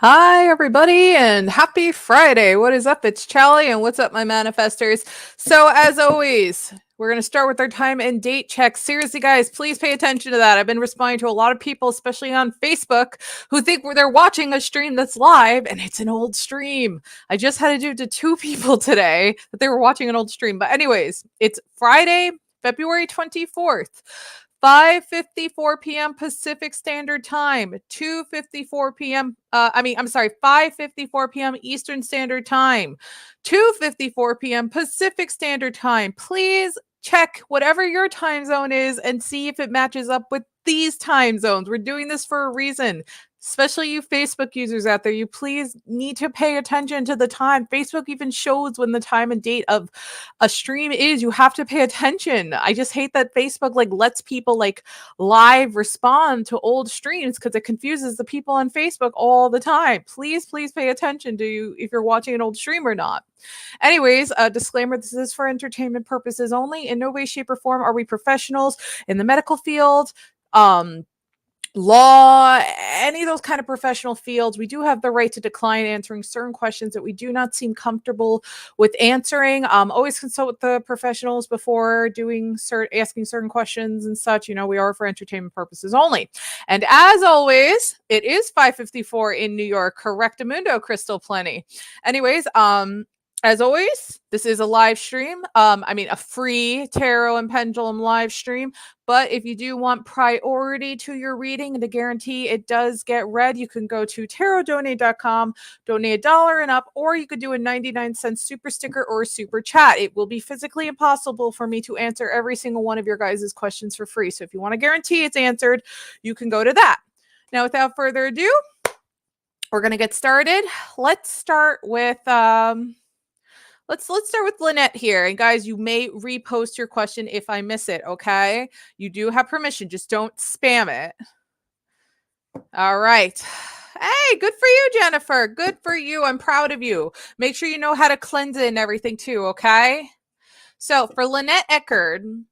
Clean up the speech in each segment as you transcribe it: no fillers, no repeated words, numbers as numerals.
Hi, everybody, and happy Friday. What is up? It's Charlie, and what's up, my manifestors? So, as always, we're going to start with our time and date check. Seriously, guys, please pay attention to that. I've been responding to a lot of people, especially on Facebook, who think they're watching a stream that's live, and it's an old stream. I just had to do it to 2 people today that they were watching an old stream. But anyways, it's Friday, February 24th. 5:54 p.m. Pacific Standard Time, 2:54 p.m. I'm sorry, 5:54 p.m. Eastern Standard Time, 2:54 p.m. Pacific Standard Time. Please check whatever your time zone is and see if it matches up with these time zones. We're doing this for a reason. Especially you Facebook users out there, you please need to pay attention to the time. Facebook even shows when the time and date of a stream is. You have to pay attention. I just hate that Facebook lets people live respond to old streams because it confuses the people on Facebook all the time. Please pay attention to you if you're watching an old stream or not. Anyways, a disclaimer, this is for entertainment purposes only. In no way, shape, or form are we professionals in the medical field, law, any of those kind of professional fields. We do have the right to decline answering certain questions that we do not seem comfortable with answering. Always consult with the professionals before asking certain questions and such. We are for entertainment purposes only. And as always, it is 5:54 in New York. Correctamundo, Crystal Plenty. Anyways, as always, this is a live stream. A free tarot and pendulum live stream. But if you do want priority to your reading and to guarantee it does get read, you can go to tarotdonate.com, donate $1 and up, or you could do a 99-cent super sticker or super chat. It will be physically impossible for me to answer every single one of your guys' questions for free. So if you want to guarantee it's answered, you can go to that. Now, without further ado, we're going to get started. Let's start with Let's start with Lynette here. And guys, you may repost your question if I miss it, okay? You do have permission. Just don't spam it. All right. Hey, good for you, Jennifer. Good for you. I'm proud of you. Make sure you know how to cleanse it and everything too, okay? So for Lynette Eckerd,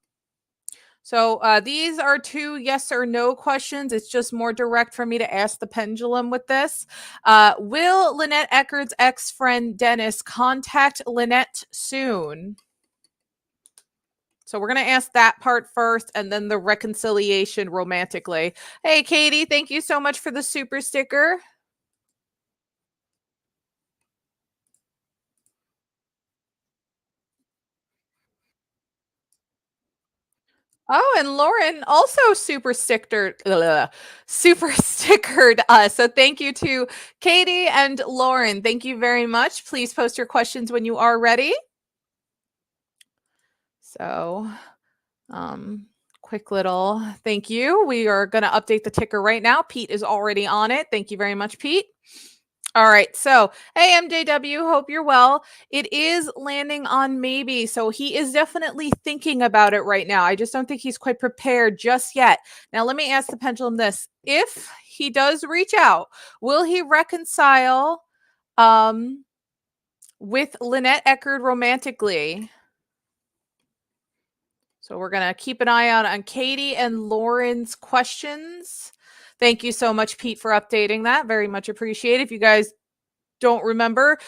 these are 2 yes or no questions. It's just more direct for me to ask the pendulum with this. Will Lynette Eckerd's ex-friend Dennis contact Lynette soon? So we're going to ask that part first and then the reconciliation romantically. Hey, Katie, thank you so much for the super sticker. Oh, and Lauren also super stickered us. So thank you to Katie and Lauren. Thank you very much. Please post your questions when you are ready. So, quick little thank you. We are going to update the ticker right now. Pete is already on it. Thank you very much, Pete. All right. So, hey, MJW, hope you're well. It is landing on maybe. So he is definitely thinking about it right now. I just don't think he's quite prepared just yet. Now, let me ask the pendulum this. If he does reach out, will he reconcile with Lynette Eckerd romantically? So we're going to keep an eye out on Katie and Lauren's questions. Thank you so much, Pete, for updating that. Very much appreciated. If you guys don't remember,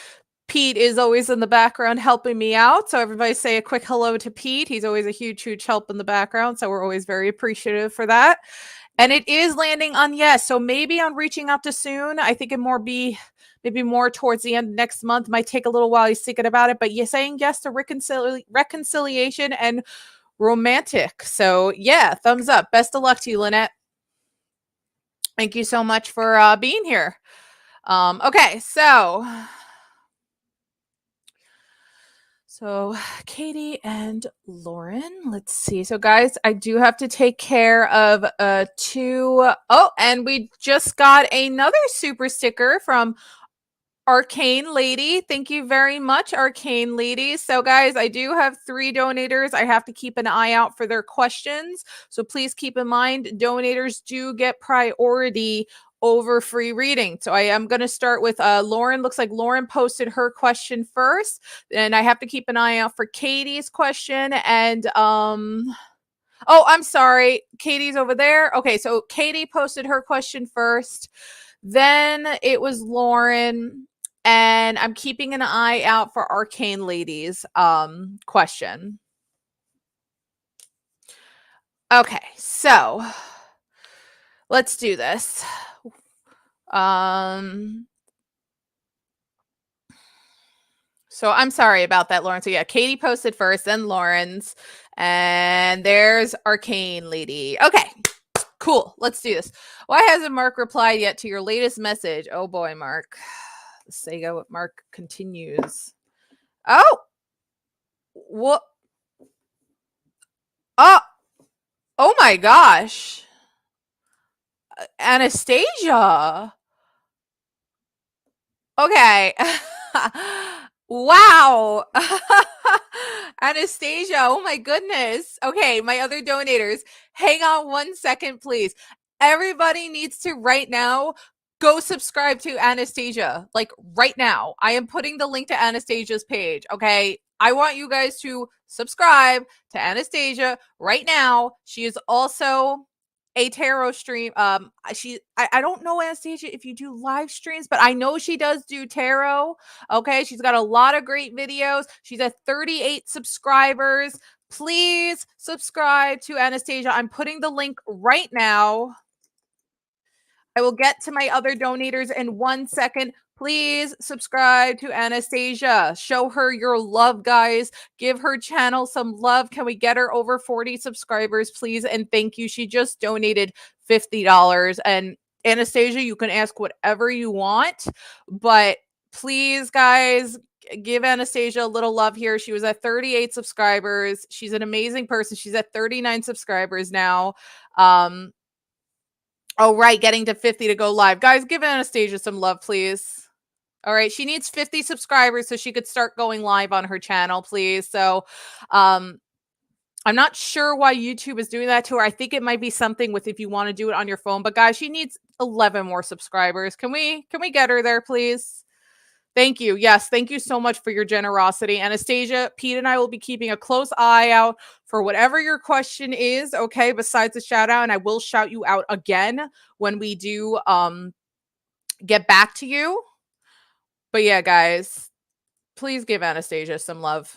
Pete is always in the background helping me out. So everybody say a quick hello to Pete. He's always a huge help in the background. So we're always very appreciative for that. And it is landing on yes. So maybe on reaching out to soon. I think it maybe more towards the end of next month. Might take a little while. He's thinking about it. But you're saying yes to reconciliation and romantic. So yeah, thumbs up. Best of luck to you, Lynette. Thank you so much for being here. Okay, so Katie and Lauren, let's see. So guys, I do have to take care of 2. Oh, and we just got another super sticker from Arcane Lady. Thank you very much, Arcane Lady. So guys, I do have 3 donators. I have to keep an eye out for their questions. So please keep in mind, donators do get priority over free reading. So I am going to start with Lauren. Looks like Lauren posted her question first. And I have to keep an eye out for Katie's question. And oh, I'm sorry. Katie's over there. Okay, so Katie posted her question first. Then it was Lauren, and I'm keeping an eye out for Arcane Lady's question. Okay, so let's do this. So I'm sorry about that, Lauren. So yeah, Katie posted first, then Lauren's, and there's Arcane Lady. Okay, cool. Let's do this. Why hasn't Mark replied yet to your latest message? Oh boy, Mark. The Sega with Mark continues. Oh, what? Oh my gosh, Anastasia. Okay. Wow. Anastasia, oh my goodness. Okay, my other donators, hang on 1 second, please. Everybody needs to right now go subscribe to Anastasia. Like right now. I am putting the link to Anastasia's page. Okay. I want you guys to subscribe to Anastasia right now. She is also a tarot stream. I don't know, Anastasia, if you do live streams, but I know she does do tarot. Okay, she's got a lot of great videos. She's at 38 subscribers. Please subscribe to Anastasia. I'm putting the link right now. I will get to my other donators in 1 second. Please subscribe to Anastasia. Show her your love, guys. Give her channel some love. Can we get her over 40 subscribers, please? And thank you. She just donated $50. And Anastasia, you can ask whatever you want, but please, guys, give Anastasia a little love here. She was at 38 subscribers. She's an amazing person. She's at 39 subscribers now. Oh, right. Getting to 50 to go live. Guys, give Anastasia some love, please. All right. She needs 50 subscribers so she could start going live on her channel, please. So, I'm not sure why YouTube is doing that to her. I think it might be something with if you want to do it on your phone. But guys, she needs 11 more subscribers. Can we get her there, please? Thank you. Yes, thank you so much for your generosity. Anastasia, Pete and I will be keeping a close eye out for whatever your question is, okay, besides the shout out. And I will shout you out again when we do get back to you. But yeah, guys, please give Anastasia some love.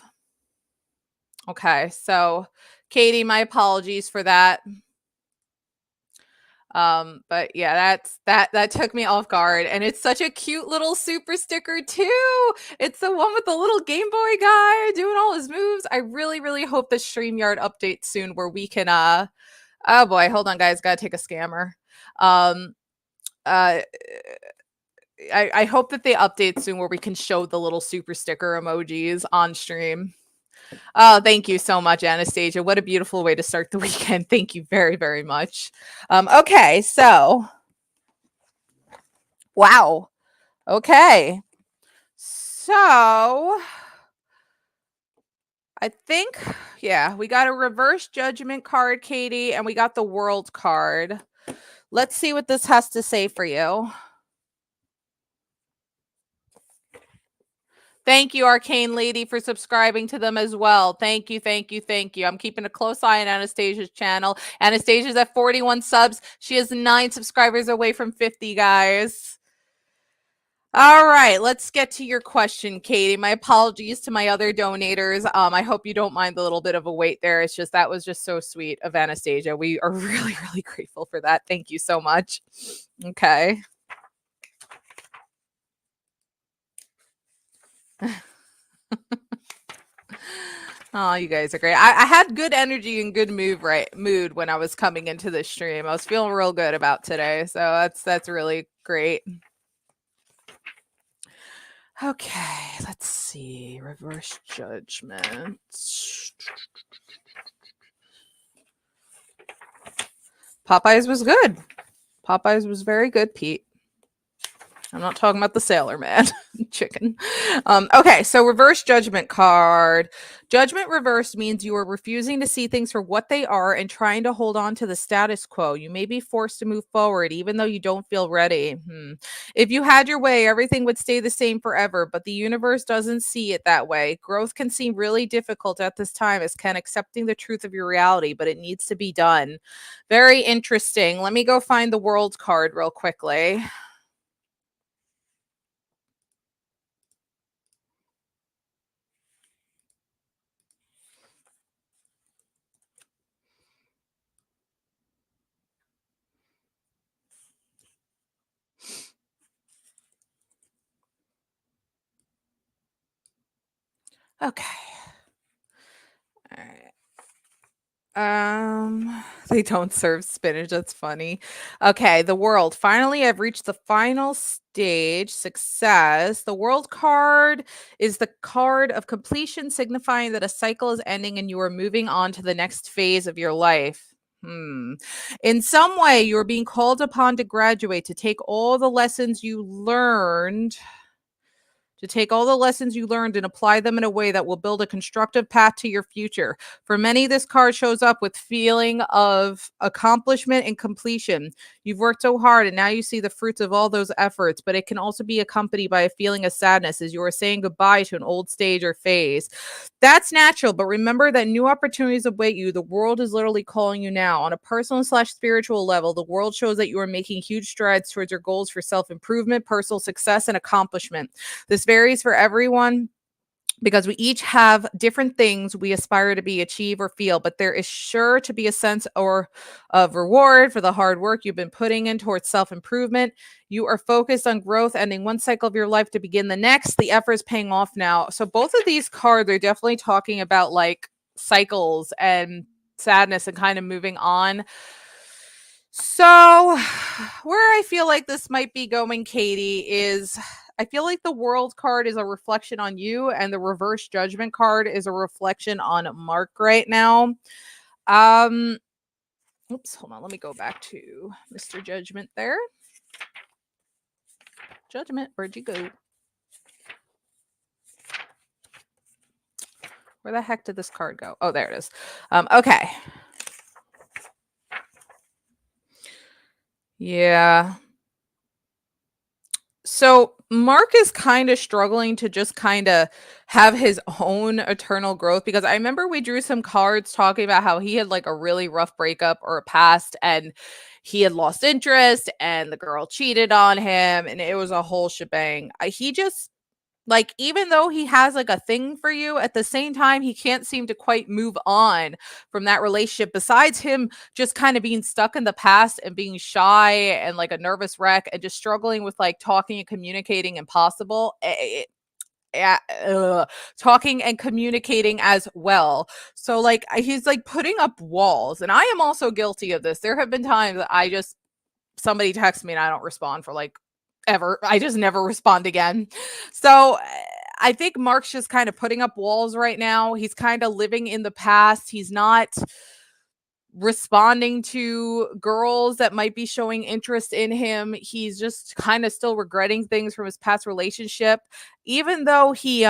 Okay, so Katie, my apologies for that. But yeah, that took me off guard, and it's such a cute little super sticker too. It's the one with the little Game Boy guy doing all his moves. I really hope the StreamYard updates soon where we can oh boy, hold on guys, gotta take a scammer. I hope that they update soon where we can show the little super sticker emojis on stream. Oh, thank you so much, Anastasia. What a beautiful way to start the weekend. Thank you very much. Okay, so wow. Okay. So I think, yeah, we got a reverse judgment card, Katie, and we got the world card. Let's see what this has to say for you. Thank you, Arcane Lady, for subscribing to them as well. Thank you. I'm keeping a close eye on Anastasia's channel. Anastasia's at 41 subs. She is 9 subscribers away from 50, guys. All right, let's get to your question, Katie. My apologies to my other donators. I hope you don't mind the little bit of a wait there. It's just that was just so sweet of Anastasia. We are really grateful for that. Thank you so much. Okay. Oh, you guys are great. I had good energy and good mood when I was coming into the stream. I was feeling real good about today. So that's really great. Okay, let's see. Reverse judgment. Popeyes was good. Popeyes was very good, Pete. I'm not talking about the Sailor Man chicken. Okay, so reverse judgment card. Judgment reversed means you are refusing to see things for what they are and trying to hold on to the status quo. You may be forced to move forward even though you don't feel ready. If you had your way, everything would stay the same forever, but the universe doesn't see it that way. Growth can seem really difficult at this time, as can accepting the truth of your reality, but it needs to be done. Very interesting. Let me go find the world card real quickly. Okay. All right. They don't serve spinach. That's funny. Okay, the world. Finally, I've reached the final stage. Success. The world card is the card of completion, signifying that a cycle is ending and you are moving on to the next phase of your life. In some way, you're being called upon to graduate, to take all the lessons you learned and apply them in a way that will build a constructive path to your future. For many, this card shows up with feeling of accomplishment and completion. You've worked so hard and now you see the fruits of all those efforts, but it can also be accompanied by a feeling of sadness as you are saying goodbye to an old stage or phase. That's natural, but remember that new opportunities await you. The world is literally calling you now. On a personal/spiritual level, the world shows that you are making huge strides towards your goals for self-improvement, personal success, and accomplishment. This varies for everyone because we each have different things we aspire to be, achieve, or feel, but there is sure to be a sense of reward for the hard work you've been putting in towards self-improvement. You are focused on growth, ending one cycle of your life to begin the next. The effort is paying off now. So both of these cards are definitely talking about like cycles and sadness and kind of moving on. So where I feel like this might be going, Katie, is I feel like the world card is a reflection on you and the reverse judgment card is a reflection on Mark right now. Um Oops, hold on. Let me go back to Mr. Judgment there. Judgment, where'd you go? Where the heck did this card go? Oh, there it is. Okay. Yeah. So Mark is kind of struggling to just kind of have his own eternal growth because I remember we drew some cards talking about how he had like a really rough breakup or a past and he had lost interest and the girl cheated on him and it was a whole shebang. He just like, even though he has like a thing for you, at the same time, he can't seem to quite move on from that relationship. Besides him just kind of being stuck in the past and being shy and like a nervous wreck and just struggling with like talking and communicating impossible. Yeah, talking and communicating as well. So like he's like putting up walls, and I am also guilty of this. There have been times that somebody texts me and I don't respond for like ever. I just never respond again. So I think Mark's just kind of putting up walls right now. He's kind of living in the past. He's not responding to girls that might be showing interest in him. He's just kind of still regretting things from his past relationship, even though he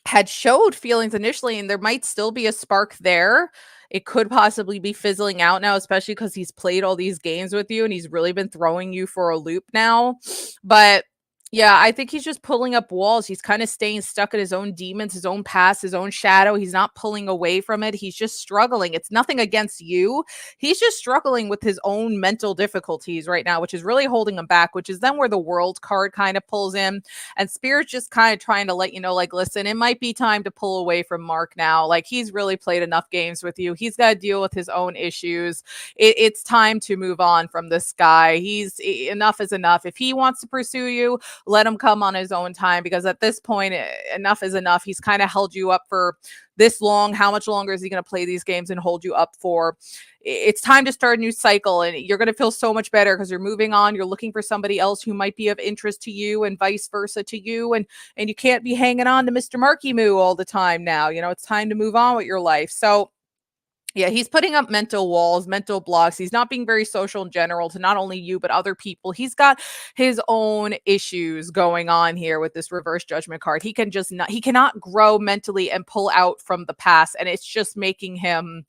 had showed feelings initially and there might still be a spark there. It could possibly be fizzling out now, especially because he's played all these games with you and he's really been throwing you for a loop now. But yeah, I think he's just pulling up walls. He's kind of staying stuck in his own demons, his own past, his own shadow. He's not pulling away from it. He's just struggling. It's nothing against you. He's just struggling with his own mental difficulties right now, which is really holding him back, which is then where the world card kind of pulls in. And Spirit's just kind of trying to let you know, like, listen, it might be time to pull away from Mark now. Like, he's really played enough games with you. He's got to deal with his own issues. It's time to move on from this guy. Enough is enough. If he wants to pursue you, let him come on his own time, because at this point, enough is enough. He's kind of held you up for this long. How much longer is he going to play these games and hold you up for? It's time to start a new cycle, and you're going to feel so much better because you're moving on. You're looking for somebody else who might be of interest to you and vice versa to you. And you can't be hanging on to Mr. Marky Moo all the time now. You know, it's time to move on with your life. So yeah, he's putting up mental walls, mental blocks. He's not being very social in general to not only you, but other people. He's got his own issues going on here with this reverse judgment card. He cannot grow mentally and pull out from the past. And it's just making him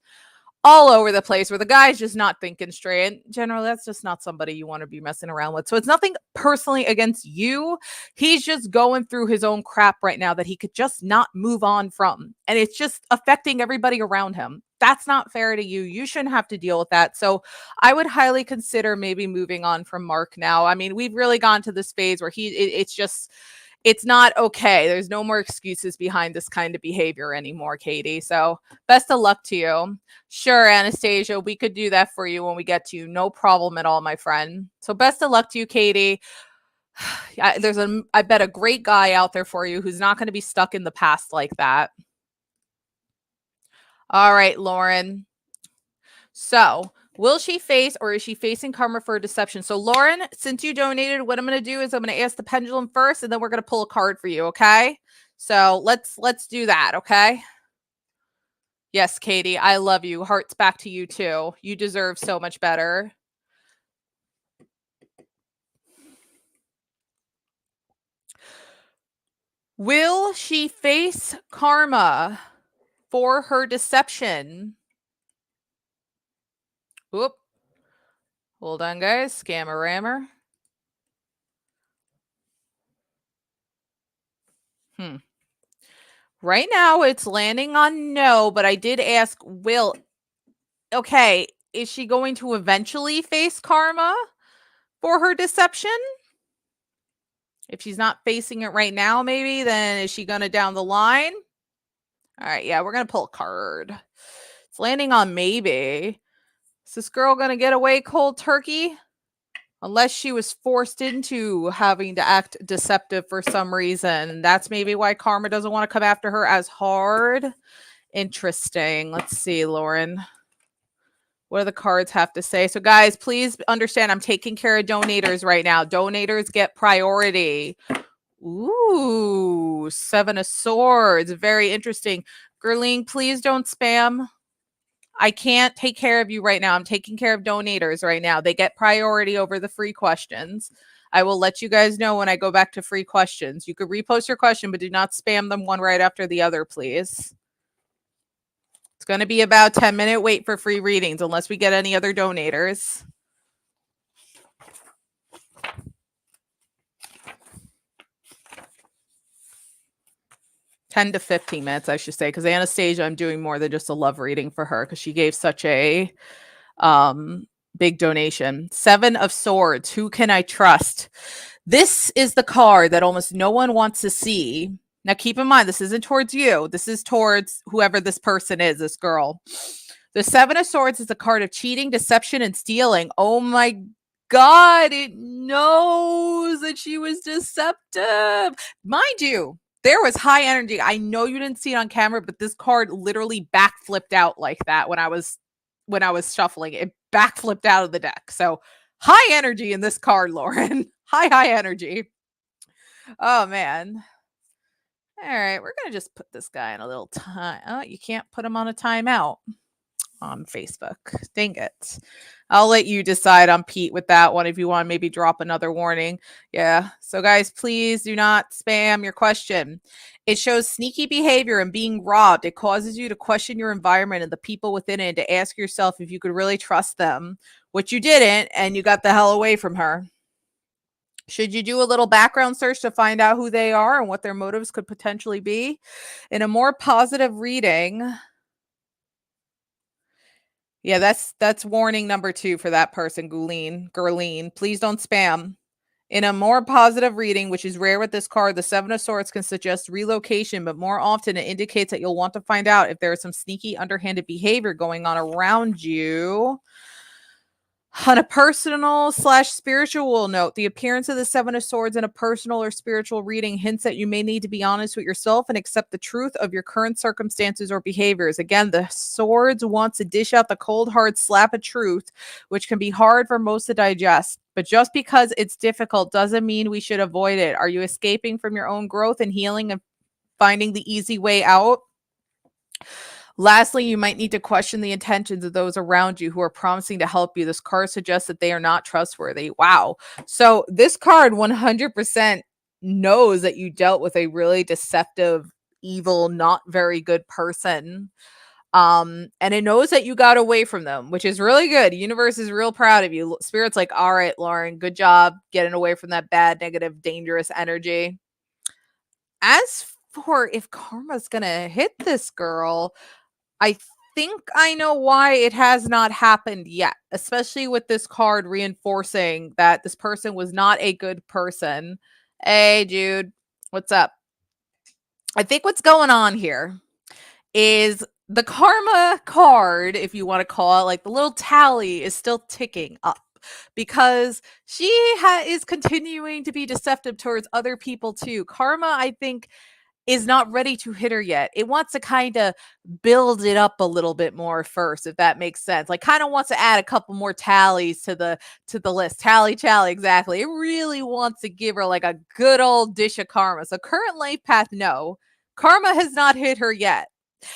all over the place, where the guy's just not thinking straight. And generally, that's just not somebody you want to be messing around with. So it's nothing personally against you. He's just going through his own crap right now that he could just not move on from. And it's just affecting everybody around him. That's not fair to you. You shouldn't have to deal with that. So I would highly consider maybe moving on from Mark now. I mean, we've really gone to this phase where it's not okay. There's no more excuses behind this kind of behavior anymore, Katie. So best of luck to you. Sure, Anastasia, we could do that for you when we get to you. No problem at all, my friend. So best of luck to you, Katie. I bet a great guy out there for you who's not going to be stuck in the past like that. All right, Lauren. So, will she face or is she facing karma for deception? So, Lauren, since you donated, what I'm going to do is I'm going to ask the pendulum first, and then we're going to pull a card for you. Okay. So let's do that. Okay. Yes, Katie, I love you. Hearts back to you too. You deserve so much better. Will she face karma for her deception? Oop. Hold on, guys. Scammer rammer. Right now, it's landing on no, but I did ask will. Okay, is she going to eventually face karma for her deception? If she's not facing it right now, maybe, then is she going to down the line? All right, yeah, we're going to pull a card. It's landing on maybe. Is this girl going to get away cold turkey? Unless she was forced into having to act deceptive for some reason. That's maybe why karma doesn't want to come after her as hard. Interesting. Let's see, Lauren. What do the cards have to say? So, guys, please understand I'm taking care of donators right now. Donators get priority. Ooh, 7 of Swords. Very interesting. Gerline, please don't spam. I can't take care of you right now. I'm taking care of donators right now. They get priority over the free questions. I will let you guys know when I go back to free questions. You could repost your question, but do not spam them one right after the other, please. It's going to be about 10-minute wait for free readings unless we get any other donators. $10 to 15 minutes, I should say, because Anastasia, I'm doing more than just a love reading for her because she gave such a big donation. 7 of Swords. Who can I trust? This is the card that almost no one wants to see. Now, keep in mind, this isn't towards you. This is towards whoever this person is, this girl. The 7 of Swords is a card of cheating, deception, and stealing. Oh my God, it knows that she was deceptive. Mind you, there was high energy. I know you didn't see it on camera, but this card literally backflipped out like that when I was shuffling. It backflipped out of the deck. So high energy in this card, Lauren. High energy. Oh, man. All right, we're going to just put this guy in a little time. Oh, you can't put him on a timeout on Facebook. Dang it. I'll let you decide on Pete with that one if you want to maybe drop another warning. Yeah. So, guys, please do not spam your question. It shows sneaky behavior and being robbed. It causes you to question your environment and the people within it and to ask yourself if you could really trust them, which you didn't, and you got the hell away from her. Should you do a little background search to find out who they are and what their motives could potentially be? In a more positive reading, yeah, that's warning number 2 for that person, Gerline. Please don't spam. In a more positive reading, which is rare with this card, the 7 of Swords can suggest relocation, but more often it indicates that you'll want to find out if there is some sneaky, underhanded behavior going on around you. On a personal / spiritual note, the appearance of the 7 of Swords in a personal or spiritual reading hints that you may need to be honest with yourself and accept the truth of your current circumstances or behaviors. Again, the Swords wants to dish out the cold, hard slap of truth, which can be hard for most to digest. But just because it's difficult doesn't mean we should avoid it. Are you escaping from your own growth and healing and finding the easy way out? Lastly, you might need to question the intentions of those around you who are promising to help you. This card suggests that they are not trustworthy. Wow. So this card 100% knows that you dealt with a really deceptive, evil, not very good person. And it knows that you got away from them, which is really good. The universe is real proud of you. Spirit's like, all right, Lauren, good job getting away from that bad, negative, dangerous energy. As for if karma's going to hit this girl, I think I know why it has not happened yet, especially with this card reinforcing that this person was not a good person. Hey, Jude, what's up? I think what's going on here is the karma card, if you want to call it, like the little tally is still ticking up. because she is continuing to be deceptive towards other people too. Karma, I think, is not ready to hit her yet. It wants to kind of build it up a little bit more first, if that makes sense. Like kind of wants to add a couple more tallies to the list. Tally, exactly. It really wants to give her like a good old dish of karma. So current life path, no. Karma has not hit her yet.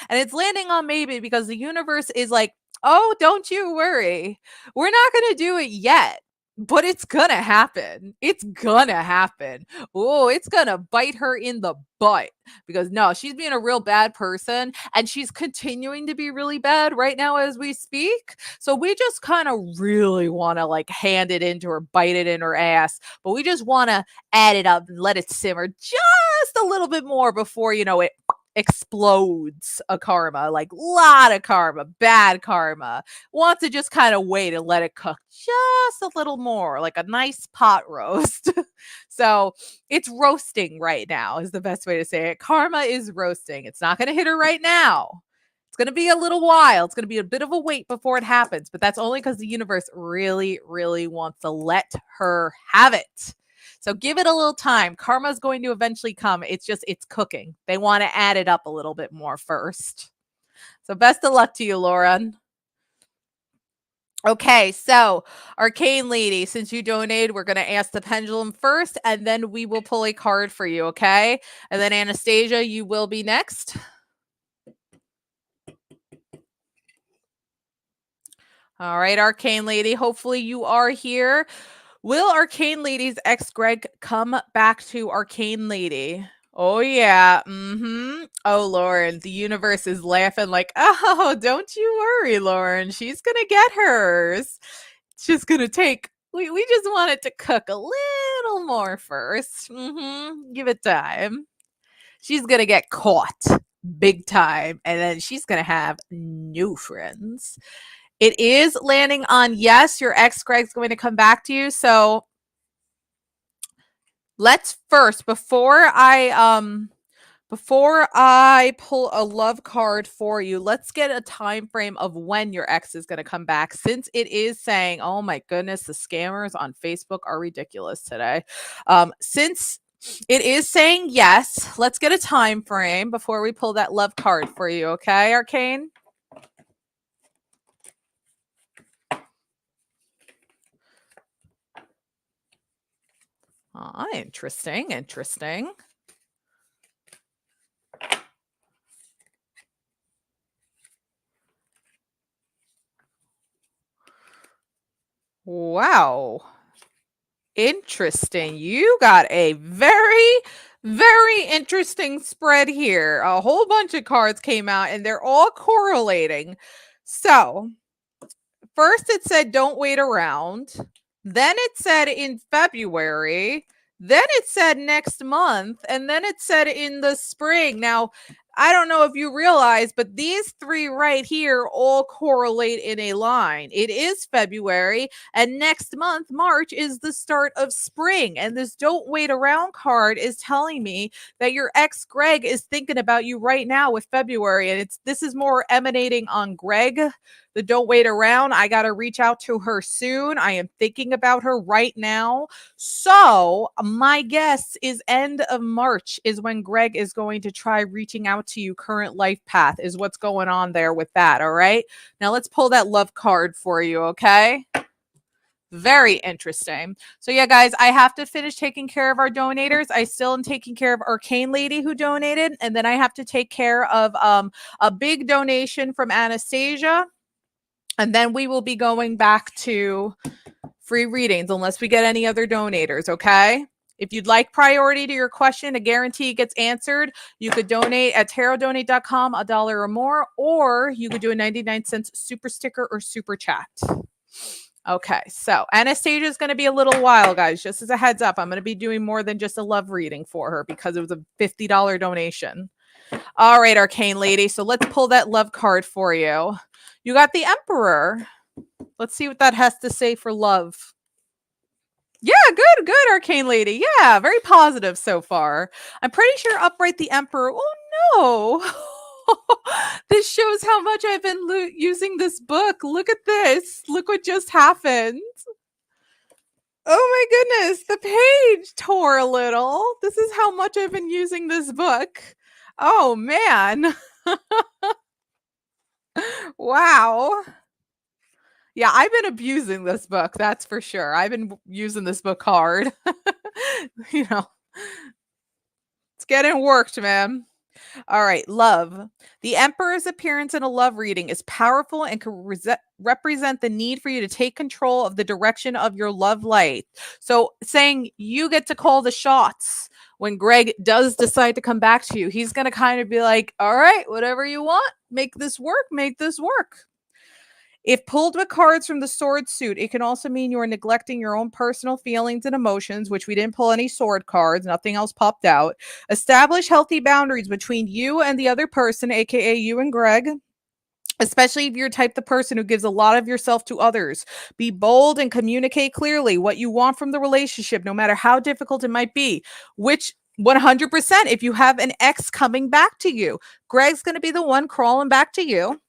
And it's landing on maybe because the universe is like, oh, don't you worry. We're not going to do it yet. But it's gonna happen. It's gonna happen. Oh, it's gonna bite her in the butt because no, she's being a real bad person and she's continuing to be really bad right now as we speak. So we just kind of really want to like hand it into her, bite it in her ass, but we just want to add it up and let it simmer just a little bit more before, you know, it explodes a karma, like lot of karma, bad karma. Want to just kind of wait and let it cook just a little more, like a nice pot roast. So it's roasting right now is the best way to say it. Karma is roasting. It's not going to hit her right now. It's going to be a little while. It's going to be a bit of a wait before it happens, but that's only because the universe really, really wants to let her have it. So give it a little time. Karma is going to eventually come. It's cooking. They want to add it up a little bit more first. So best of luck to you, Lauren. Okay, so Arcane Lady, since you donated, we're going to ask the pendulum first, and then we will pull a card for you, okay? And then Anastasia, you will be next. All right, Arcane Lady, hopefully you are here. Will Arcane Lady's ex-Greg come back to Arcane Lady? Oh, yeah. Oh, Lauren, the universe is laughing like, oh, don't you worry, Lauren. She's going to get hers. It's just going to take, we just want it to cook a little more first. Give it time. She's going to get caught big time, and then she's going to have new friends. It is landing on yes, your ex Greg's going to come back to you. So let's first, before I pull a love card for you, let's get a time frame of when your ex is going to come back, since it is saying, oh my goodness, the scammers on Facebook are ridiculous today. Since it is saying yes, let's get a time frame before we pull that love card for you. Okay, Arcane? Interesting. Wow. Interesting. You got a very, very interesting spread here. A whole bunch of cards came out and they're all correlating. So, first it said don't wait around. Then it said in February. Then it said next month. And then it said in the spring. Now, I don't know if you realize, but these three right here all correlate in a line. It is February, and next month, March, is the start of spring. And this don't wait around card is telling me that your ex Greg is thinking about you right now with February. And this is more emanating on Greg. The don't wait around. I got to reach out to her soon. I am thinking about her right now. So my guess is end of March is when Greg is going to try reaching out to you. Current life path is what's going on there with that. All right. Now let's pull that love card for you. Okay. Very interesting. So yeah, guys, I have to finish taking care of our donators. I still am taking care of Arcane Lady who donated. And then I have to take care of a big donation from Anastasia. And then we will be going back to free readings unless we get any other donators, okay? If you'd like priority to your question, a guarantee it gets answered, you could donate at tarotdonate.com, $1 or more, or you could do a 99-cent super sticker or super chat. Okay, so Anastasia is going to be a little while, guys. Just as a heads up, I'm going to be doing more than just a love reading for her because it was a $50 donation. All right, Arcane Lady. So let's pull that love card for you. You got the Emperor. Let's see what that has to say for love. Yeah, good, Arcane Lady. Yeah, very positive so far. I'm pretty sure upright the Emperor. Oh, no. This shows how much I've been using this book. Look at this. Look what just happened. Oh my goodness, the page tore a little. This is how much I've been using this book. Oh man. Wow. Yeah, I've been abusing this book, that's for sure. I've been using this book hard. You know, it's getting worked, man. All right, love. The Emperor's appearance in a love reading is powerful and can represent the need for you to take control of the direction of your love life. So, saying you get to call the shots when Greg does decide to come back to you. He's going to kind of be like, all right, whatever you want, make this work, make this work. If pulled with cards from the sword suit, it can also mean you are neglecting your own personal feelings and emotions, which we didn't pull any sword cards. Nothing else popped out. Establish healthy boundaries between you and the other person, aka you and Greg. Especially if you're type the person who gives a lot of yourself to others. Be bold and communicate clearly what you want from the relationship, no matter how difficult it might be. Which 100%, if you have an ex coming back to you, Greg's going to be the one crawling back to you.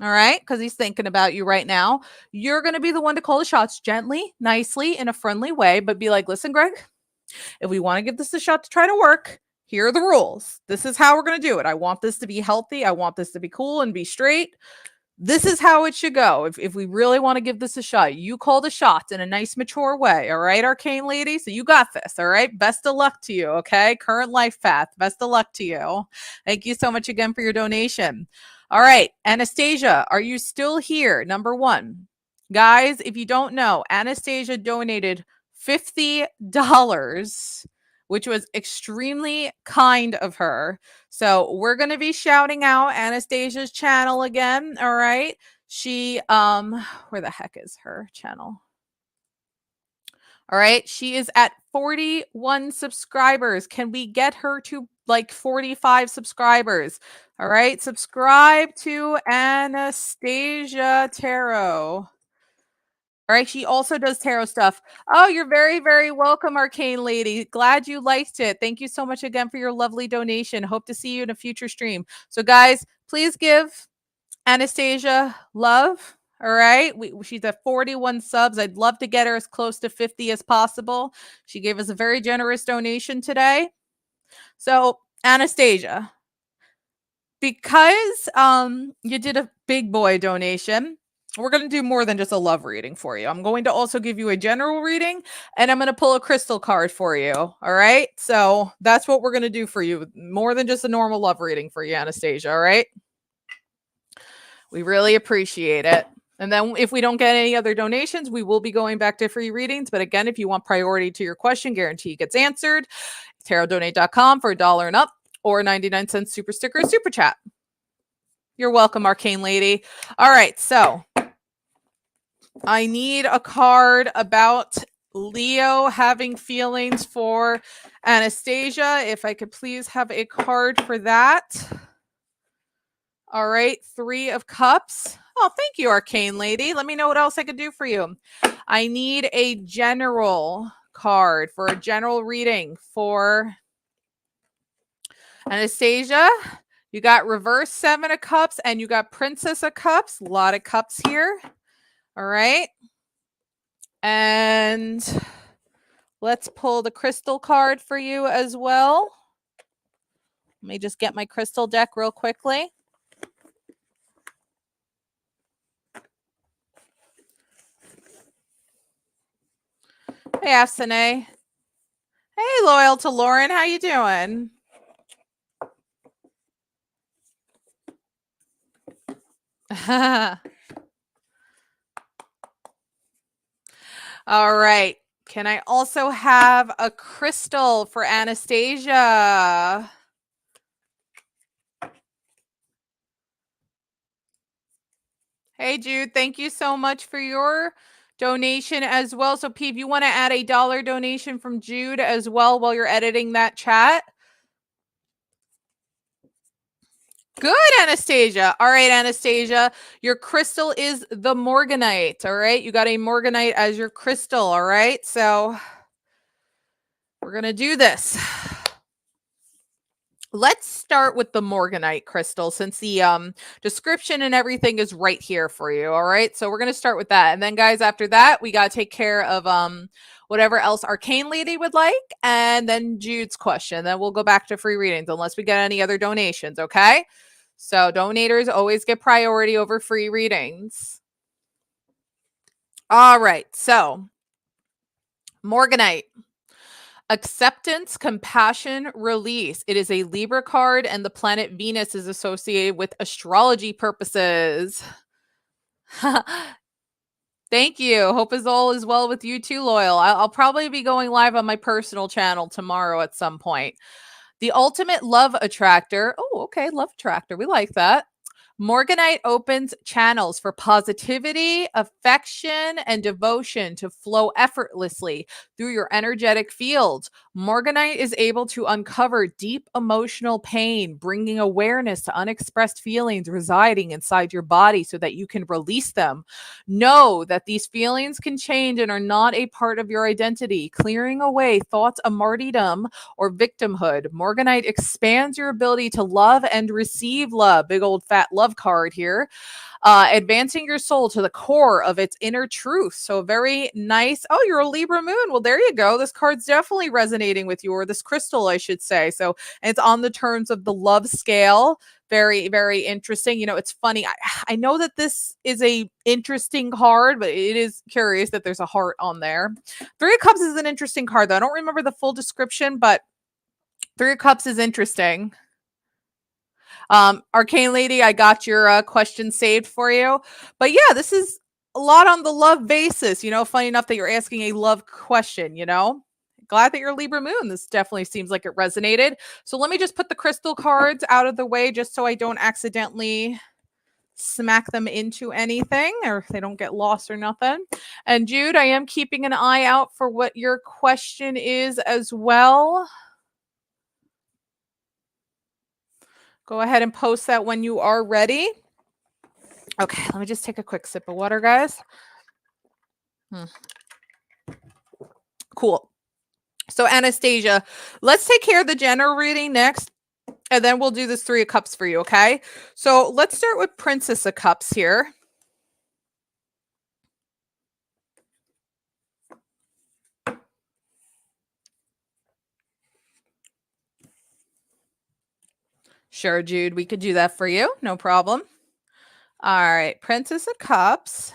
All right, because he's thinking about you right now. You're going to be the one to call the shots gently, nicely, in a friendly way, but be like, listen, Greg, if we want to give this a shot to try to work, here are the rules. This is how we're going to do it. I want this to be healthy. I want this to be cool and be straight. This is how it should go. If we really want to give this a shot, you call the shots in a nice, mature way. All right, arcane lady. So you got this. All right. Best of luck to you. Okay. Current life path. Best of luck to you. Thank you so much again for your donation. All right. Anastasia, are you still here? Number one. Guys, if you don't know, Anastasia donated $50, which was extremely kind of her. So we're going to be shouting out Anastasia's channel again. All right. She, where the heck is her channel? All right. She is at 41 subscribers. Can we get her to like 45 subscribers? All right. Subscribe to Anastasia Tarot. All right. She also does tarot stuff. Oh, you're very, very welcome, Arcane Lady. Glad you liked it. Thank you so much again for your lovely donation. Hope to see you in a future stream. So, guys, please give Anastasia love. All right. She's at 41 subs. I'd love to get her as close to 50 as possible. She gave us a very generous donation today. So, Anastasia, because you did a big boy donation, we're going to do more than just a love reading for you. I'm going to also give you a general reading, and I'm going to pull a crystal card for you. All right. So that's what we're going to do for you. More than just a normal love reading for you, Anastasia. All right. We really appreciate it. And then if we don't get any other donations, we will be going back to free readings. But again, if you want priority to your question, guarantee it gets answered. TarotDonate.com for $1 and up, or 99 cents super sticker, super chat. You're welcome, Arcane Lady. All right, so I need a card about Leo having feelings for Anastasia. If I could please have a card for that. All right, 3 of Cups. Oh, thank you, Arcane Lady. Let me know what else I could do for you. I need a general card for a general reading for Anastasia. You got reverse 7 of Cups and you got Princess of Cups. A lot of cups here. All right. And let's pull the crystal card for you as well. Let me just get my crystal deck real quickly. Hey, Afsane. Hey, loyal to Lauren. How you doing? All right. Can I also have a crystal for Anastasia? Hey, Jude. Thank you so much for your donation as well. So, P, if you want to add a $1 donation from Jude as well while you're editing that chat. Good, Anastasia. All right, Anastasia. Your crystal is the Morganite. All right. You got a Morganite as your crystal. All right. So we're going to do this. Let's start with the Morganite crystal since the description and everything is right here for you. All right. So we're going to start with that. And then guys, after that, we got to take care of whatever else Arcane Lady would like. And then Jude's question. Then we'll go back to free readings unless we get any other donations. Okay. So donators always get priority over free readings. All right. So Morganite. Acceptance, compassion, release. It is a Libra card, and the planet Venus is associated with astrology purposes. Thank you. Hope all is well with you too, Loyal. I'll probably be going live on my personal channel tomorrow at some point. The ultimate love attractor. Oh, okay. Love attractor. We like that. Morganite opens channels for positivity, affection, and devotion to flow effortlessly through your energetic field. Morganite is able to uncover deep emotional pain, bringing awareness to unexpressed feelings residing inside your body so that you can release them. Know that these feelings can change and are not a part of your identity, clearing away thoughts of martyrdom or victimhood. Morganite expands your ability to love and receive love. Big old fat love card here. Advancing your soul to the core of its inner truth. So very nice. Oh, you're a Libra moon. Well, there you go. This card's definitely resonating with you, or this crystal, I should say. So it's on the terms of the love scale. Very, very interesting. You know, it's funny. I know that this is a interesting card, but it is curious that there's a heart on there. Three of Cups is an interesting card, though. I don't remember the full description, but Three of Cups is interesting. Arcane Lady, I got your question saved for you. But yeah, this is a lot on the love basis. You know, funny enough that you're asking a love question, you know? Glad that you're Libra moon. This definitely seems like it resonated. So let me just put the crystal cards out of the way just so I don't accidentally smack them into anything or they don't get lost or nothing. And Jude, I am keeping an eye out for what your question is as well. Go ahead and post that when you are ready. Okay, let me just take a quick sip of water, guys. Cool. So Anastasia, let's take care of the general reading next, and then we'll do this Three of Cups for you, okay? So let's start with Princess of Cups here. Sure, Jude, we could do that for you. No problem. All right, Princess of Cups.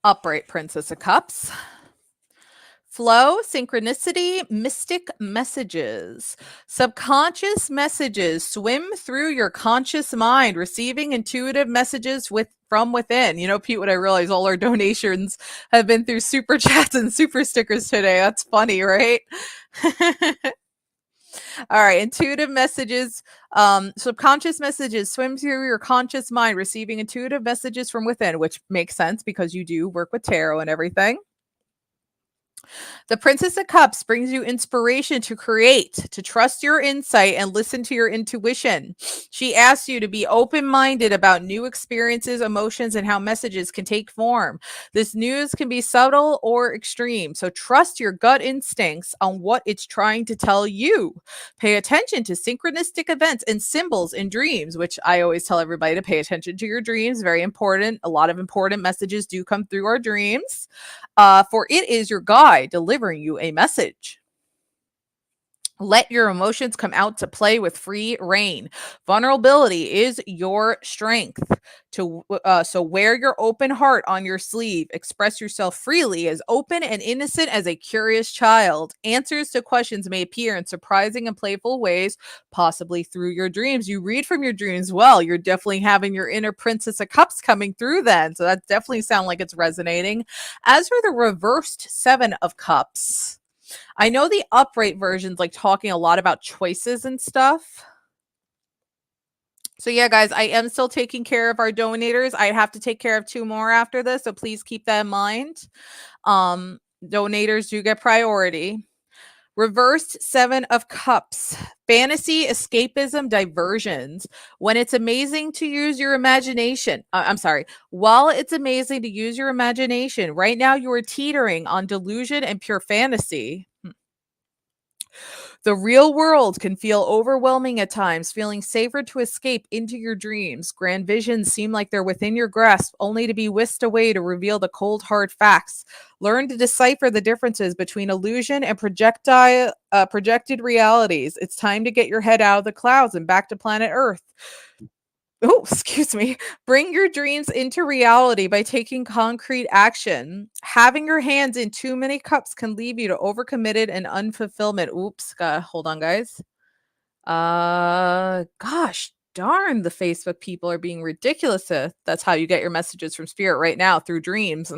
Upright Princess of Cups. Flow, synchronicity, mystic messages. Subconscious messages swim through your conscious mind, receiving intuitive messages from within. You know, Pete, what I realize, all our donations have been through super chats and super stickers today. That's funny, right? All right, intuitive messages, subconscious messages swim through your conscious mind, receiving intuitive messages from within, which makes sense because you do work with tarot and everything. The Princess of Cups brings you inspiration to create, to trust your insight and listen to your intuition. She asks you to be open-minded about new experiences, emotions, and how messages can take form. This news can be subtle or extreme, so trust your gut instincts on what it's trying to tell you. Pay attention to synchronistic events and symbols in dreams, which I always tell everybody to pay attention to your dreams. Very important. A lot of important messages do come through our dreams. For it is your guide delivering you a message. Let your emotions come out to play with free reign. Vulnerability is your strength. So wear your open heart on your sleeve. Express yourself freely, as open and innocent as a curious child. Answers to questions may appear in surprising and playful ways, possibly through your dreams. You read from your dreams well. You're definitely having your inner Princess of Cups coming through then. So that definitely sounds like it's resonating. As for the reversed Seven of Cups, I know the upright version's like talking a lot about choices and stuff. So yeah, guys, I am still taking care of our donators. I have to take care of 2 more after this, so please keep that in mind. Donators do get priority. Reversed Seven of Cups. Fantasy, escapism, diversions. When it's amazing to use your imagination. I'm sorry. While it's amazing to use your imagination, right now you are teetering on delusion and pure fantasy. The real world can feel overwhelming at times, feeling safer to escape into your dreams. Grand visions seem like they're within your grasp, only to be whisked away to reveal the cold, hard facts. Learn to decipher the differences between illusion and projected realities. It's time to get your head out of the clouds and back to planet Earth. Oh, excuse me. Bring your dreams into reality by taking concrete action. Having your hands in too many cups can leave you to overcommitted and unfulfillment. Oops. Hold on, guys. Gosh darn, the Facebook people are being ridiculous. That's how you get your messages from spirit right now, through dreams.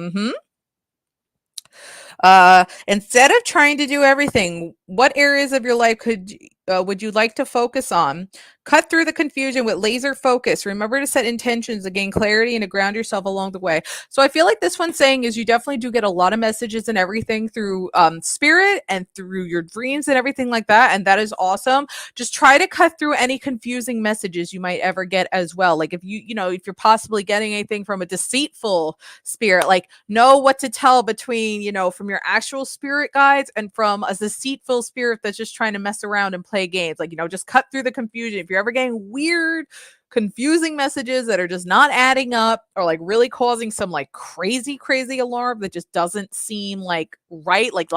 Instead of trying to do everything, what areas of your life would you like to focus on? Cut through the confusion with laser focus. Remember to set intentions to gain clarity and to ground yourself along the way. So I feel like this one's saying is you definitely do get a lot of messages and everything through spirit and through your dreams and everything like that. And that is awesome. Just try to cut through any confusing messages you might ever get as well. Like if if you're possibly getting anything from a deceitful spirit, like know what to tell between, from your actual spirit guides and from a deceitful spirit that's just trying to mess around and play games. Like, just cut through the confusion. If you're ever getting weird, confusing messages that are just not adding up or like really causing some like crazy alarm that just doesn't seem like right, like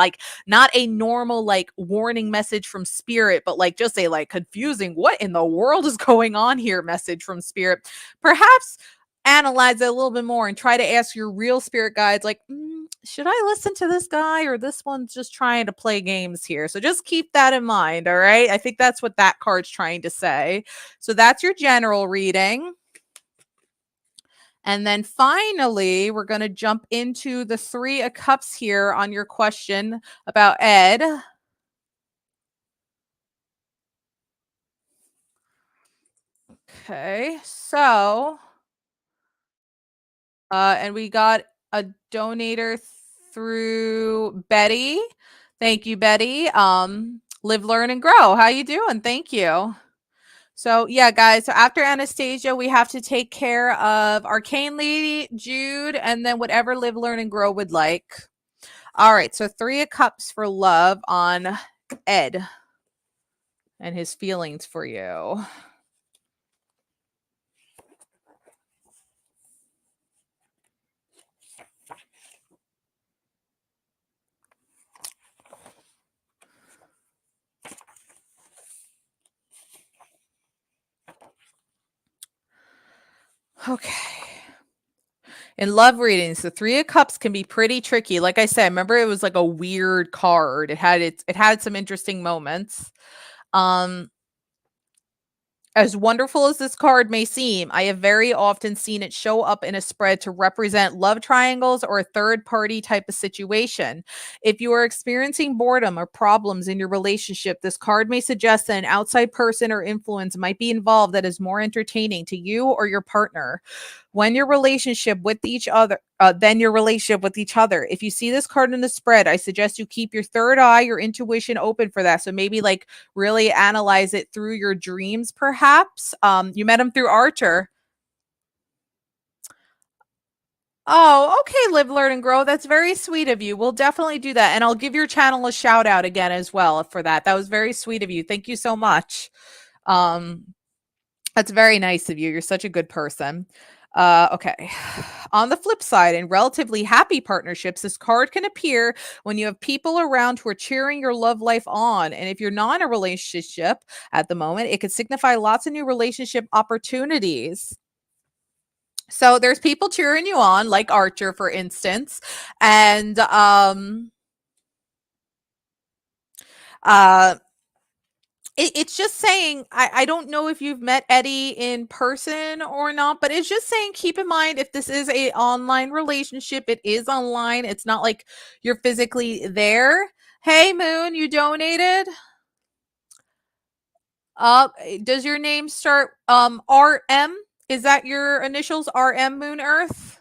not a normal like warning message from spirit, but like just a like confusing what in the world is going on here message from spirit, perhaps analyze it a little bit more and try to ask your real spirit guides like, should I listen to this guy or this one's just trying to play games here? So just keep that in mind. All right, I think that's what that card's trying to say. So that's your general reading. And then finally, we're going to jump into the Three of Cups here on your question about Ed. Okay, so and we got a donator through Betty. Thank you, Betty. Live, learn, and grow. How you doing? Thank you. So yeah, guys. So after Anastasia, we have to take care of Arcane Lady, Jude, and then whatever Live, Learn, and Grow would like. All right. So Three of Cups for love on Ed and his feelings for you. Okay. In love readings, the Three of Cups can be pretty tricky. Like I said, remember it was like a weird card. It had some interesting moments. As wonderful as this card may seem, I have very often seen it show up in a spread to represent love triangles or a third party type of situation. If you are experiencing boredom or problems in your relationship, this card may suggest that an outside person or influence might be involved that is more entertaining to you or your partner. When your relationship with each other, then your relationship with each other. If you see this card in the spread, I suggest you keep your third eye, your intuition open for that. So maybe like really analyze it through your dreams, perhaps. You met him through Archer. Oh, okay. Live, learn, and grow. That's very sweet of you. We'll definitely do that. And I'll give your channel a shout out again as well for that. That was very sweet of you. Thank you so much. That's very nice of you. You're such a good person. Okay. On the flip side, in relatively happy partnerships, this card can appear when you have people around who are cheering your love life on. And if you're not in a relationship at the moment, it could signify lots of new relationship opportunities. So there's people cheering you on, like Archer, for instance. And uh it's just saying, I don't know if you've met Eddie in person or not, but it's just saying keep in mind if this is a online relationship, it is online. It's not like you're physically there. Hey Moon, you donated. Does your name start RM? Is that your initials, RM Moon Earth?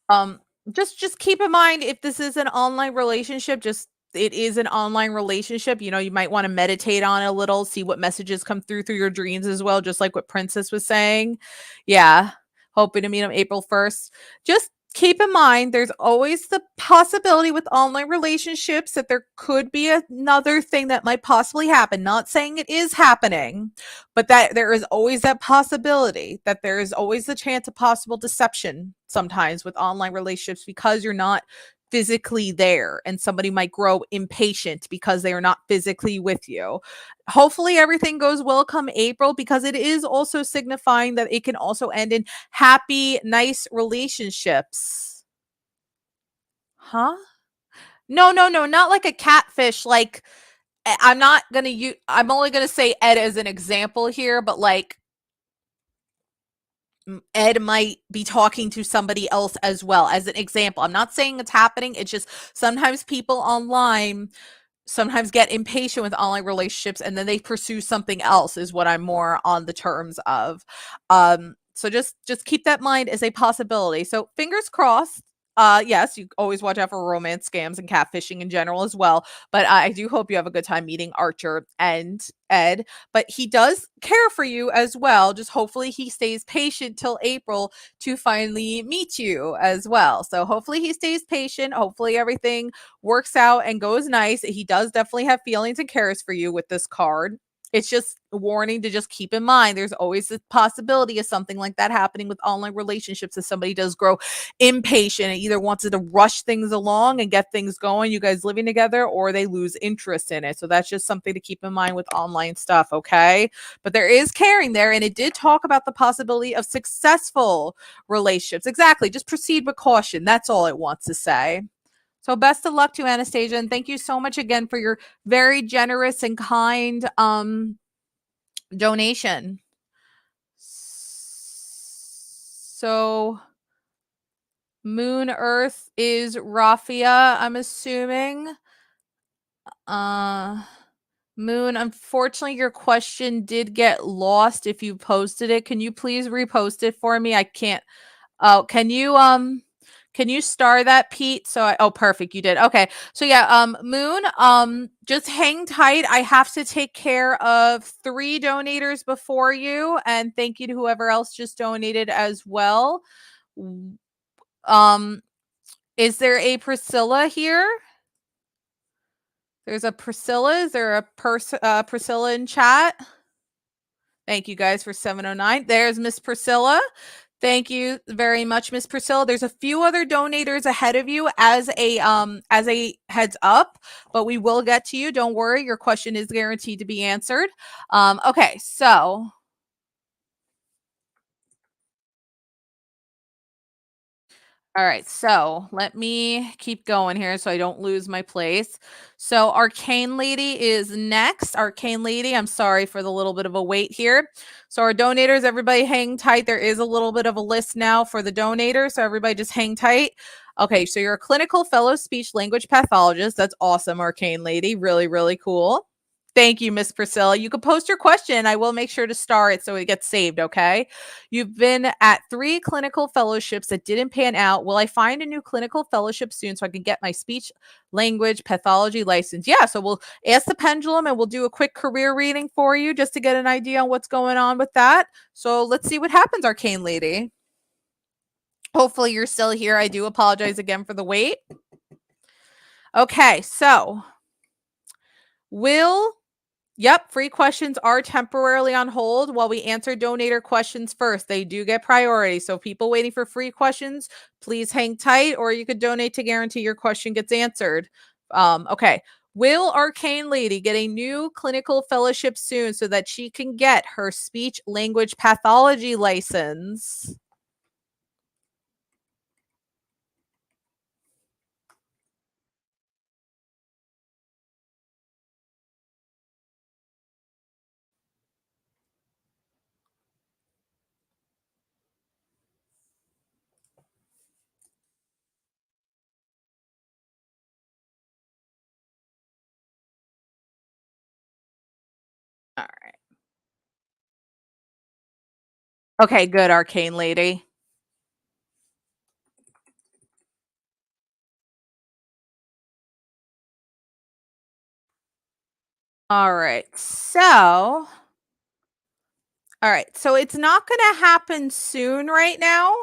Um, just keep in mind if this is an online relationship, just it is an online relationship. You know, you might want to meditate on it a little, see what messages come through your dreams as well, just like what Princess was saying. Yeah. Hoping to meet him April 1st. Just keep in mind there's always the possibility with online relationships that there could be another thing that might possibly happen. Not saying it is happening, but that there is always that possibility, that there is always the chance of possible deception sometimes with online relationships because you're not physically there, and somebody might grow impatient because they are not physically with you. Hopefully everything goes well come April, because it is also signifying that it can also end in happy, nice relationships. Huh? No, no, no, not like a catfish. Like, I'm not gonna use. I'm only gonna say Ed as an example here, but like Ed might be talking to somebody else as well, as an example. I'm not saying it's happening. It's just sometimes people online sometimes get impatient with online relationships and then they pursue something else, is what I'm more on the terms of. So just keep that in mind as a possibility. So fingers crossed. Yes, you always watch out for romance scams and catfishing in general as well. But I do hope you have a good time meeting Archer and Ed. But he does care for you as well. Just hopefully he stays patient till April to finally meet you as well. So hopefully he stays patient. Hopefully everything works out and goes nice. He does definitely have feelings and cares for you with this card. It's just a warning to just keep in mind there's always the possibility of something like that happening with online relationships, if somebody does grow impatient and either wants to rush things along and get things going, you guys living together, or they lose interest in it. So that's just something to keep in mind with online stuff, okay? But there is caring there, and it did talk about the possibility of successful relationships. Exactly. Just proceed with caution. That's all it wants to say. So best of luck to Anastasia, and thank you so much again for your very generous and kind donation. So Moon Earth is Rafia, I'm assuming. Uh Moon, unfortunately your question did get lost if you posted it. Can you please repost it for me? I can't. Oh, can you star that, Pete? So oh, perfect, you did. Okay. So yeah, Moon, just hang tight. I have to take care of 3 donators before you, and thank you to whoever else just donated as well. Um, is there a Priscilla here? There's a Priscilla. Is there a Priscilla in chat? Thank you guys for 709. There's Miss Priscilla. Thank you very much, Miss Priscilla. There's a few other donators ahead of you as a heads up, but we will get to you. Don't worry, your question is guaranteed to be answered. Okay, so all right, so let me keep going here so I don't lose my place. So Arcane Lady is next. Arcane Lady, I'm sorry for the little bit of a wait here. So our donators, everybody hang tight. There is a little bit of a list now for the donators, so everybody just hang tight. Okay, so you're a clinical fellow speech language pathologist. That's awesome, Arcane Lady. Really, really cool. Thank you, Miss Priscilla. You can post your question. I will make sure to star it so it gets saved, okay? You've been at 3 clinical fellowships that didn't pan out. Will I find a new clinical fellowship soon so I can get my speech language pathology license? Yeah, so we'll ask the pendulum and we'll do a quick career reading for you just to get an idea on what's going on with that. So let's see what happens, Arcane Lady. Hopefully you're still here. I do apologize again for the wait. Okay, so will Yep, free questions are temporarily on hold while we answer donator questions first. They do get priority. So people waiting for free questions, please hang tight, or you could donate to guarantee your question gets answered. Okay. Will Arcane Lady get a new clinical fellowship soon so that she can get her speech language pathology license? All right. Okay, good, Arcane Lady. All right. So it's not going to happen soon right now.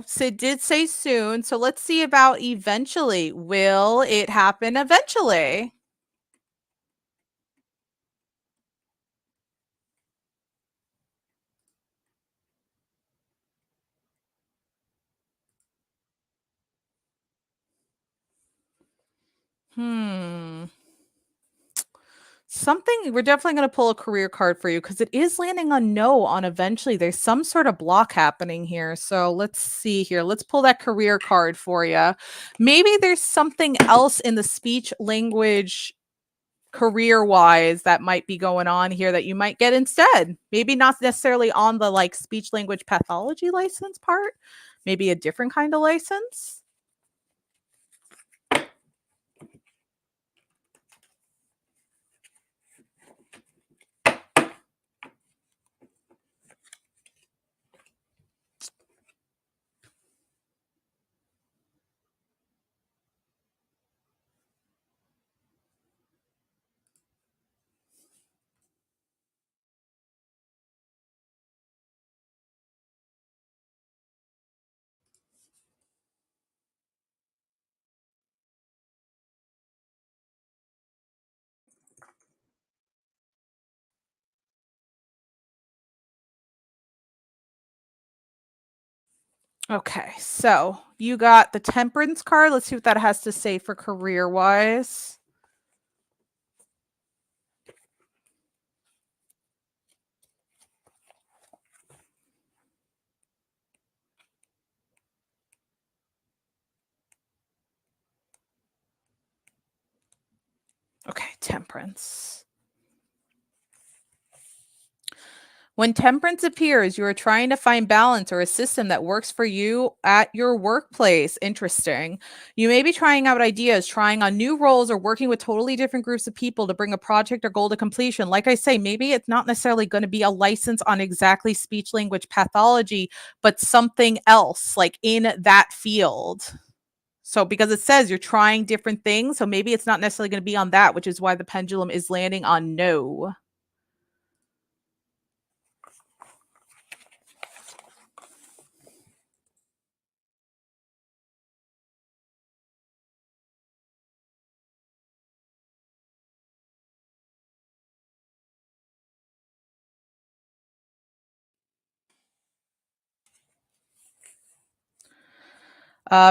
Sid did say soon. So let's see about eventually. Will it happen eventually? Something we're definitely going to pull a career card for you because it is landing on no on eventually. There's some sort of block happening here. So let's see here. Let's pull that career card for you. Maybe there's something else in the speech language career wise that might be going on here that you might get instead. Maybe not necessarily on the like speech language pathology license part, maybe a different kind of license. Okay, so you got the Temperance card. Let's see what that has to say for career wise. Okay, Temperance. When temperance appears, you are trying to find balance or a system that works for you at your workplace. Interesting. You may be trying out ideas, trying on new roles, or working with totally different groups of people to bring a project or goal to completion. Like I say, maybe it's not necessarily going to be a license on exactly speech language pathology, but something else like in that field. So, because it says you're trying different things, so maybe it's not necessarily going to be on that, which is why the pendulum is landing on no.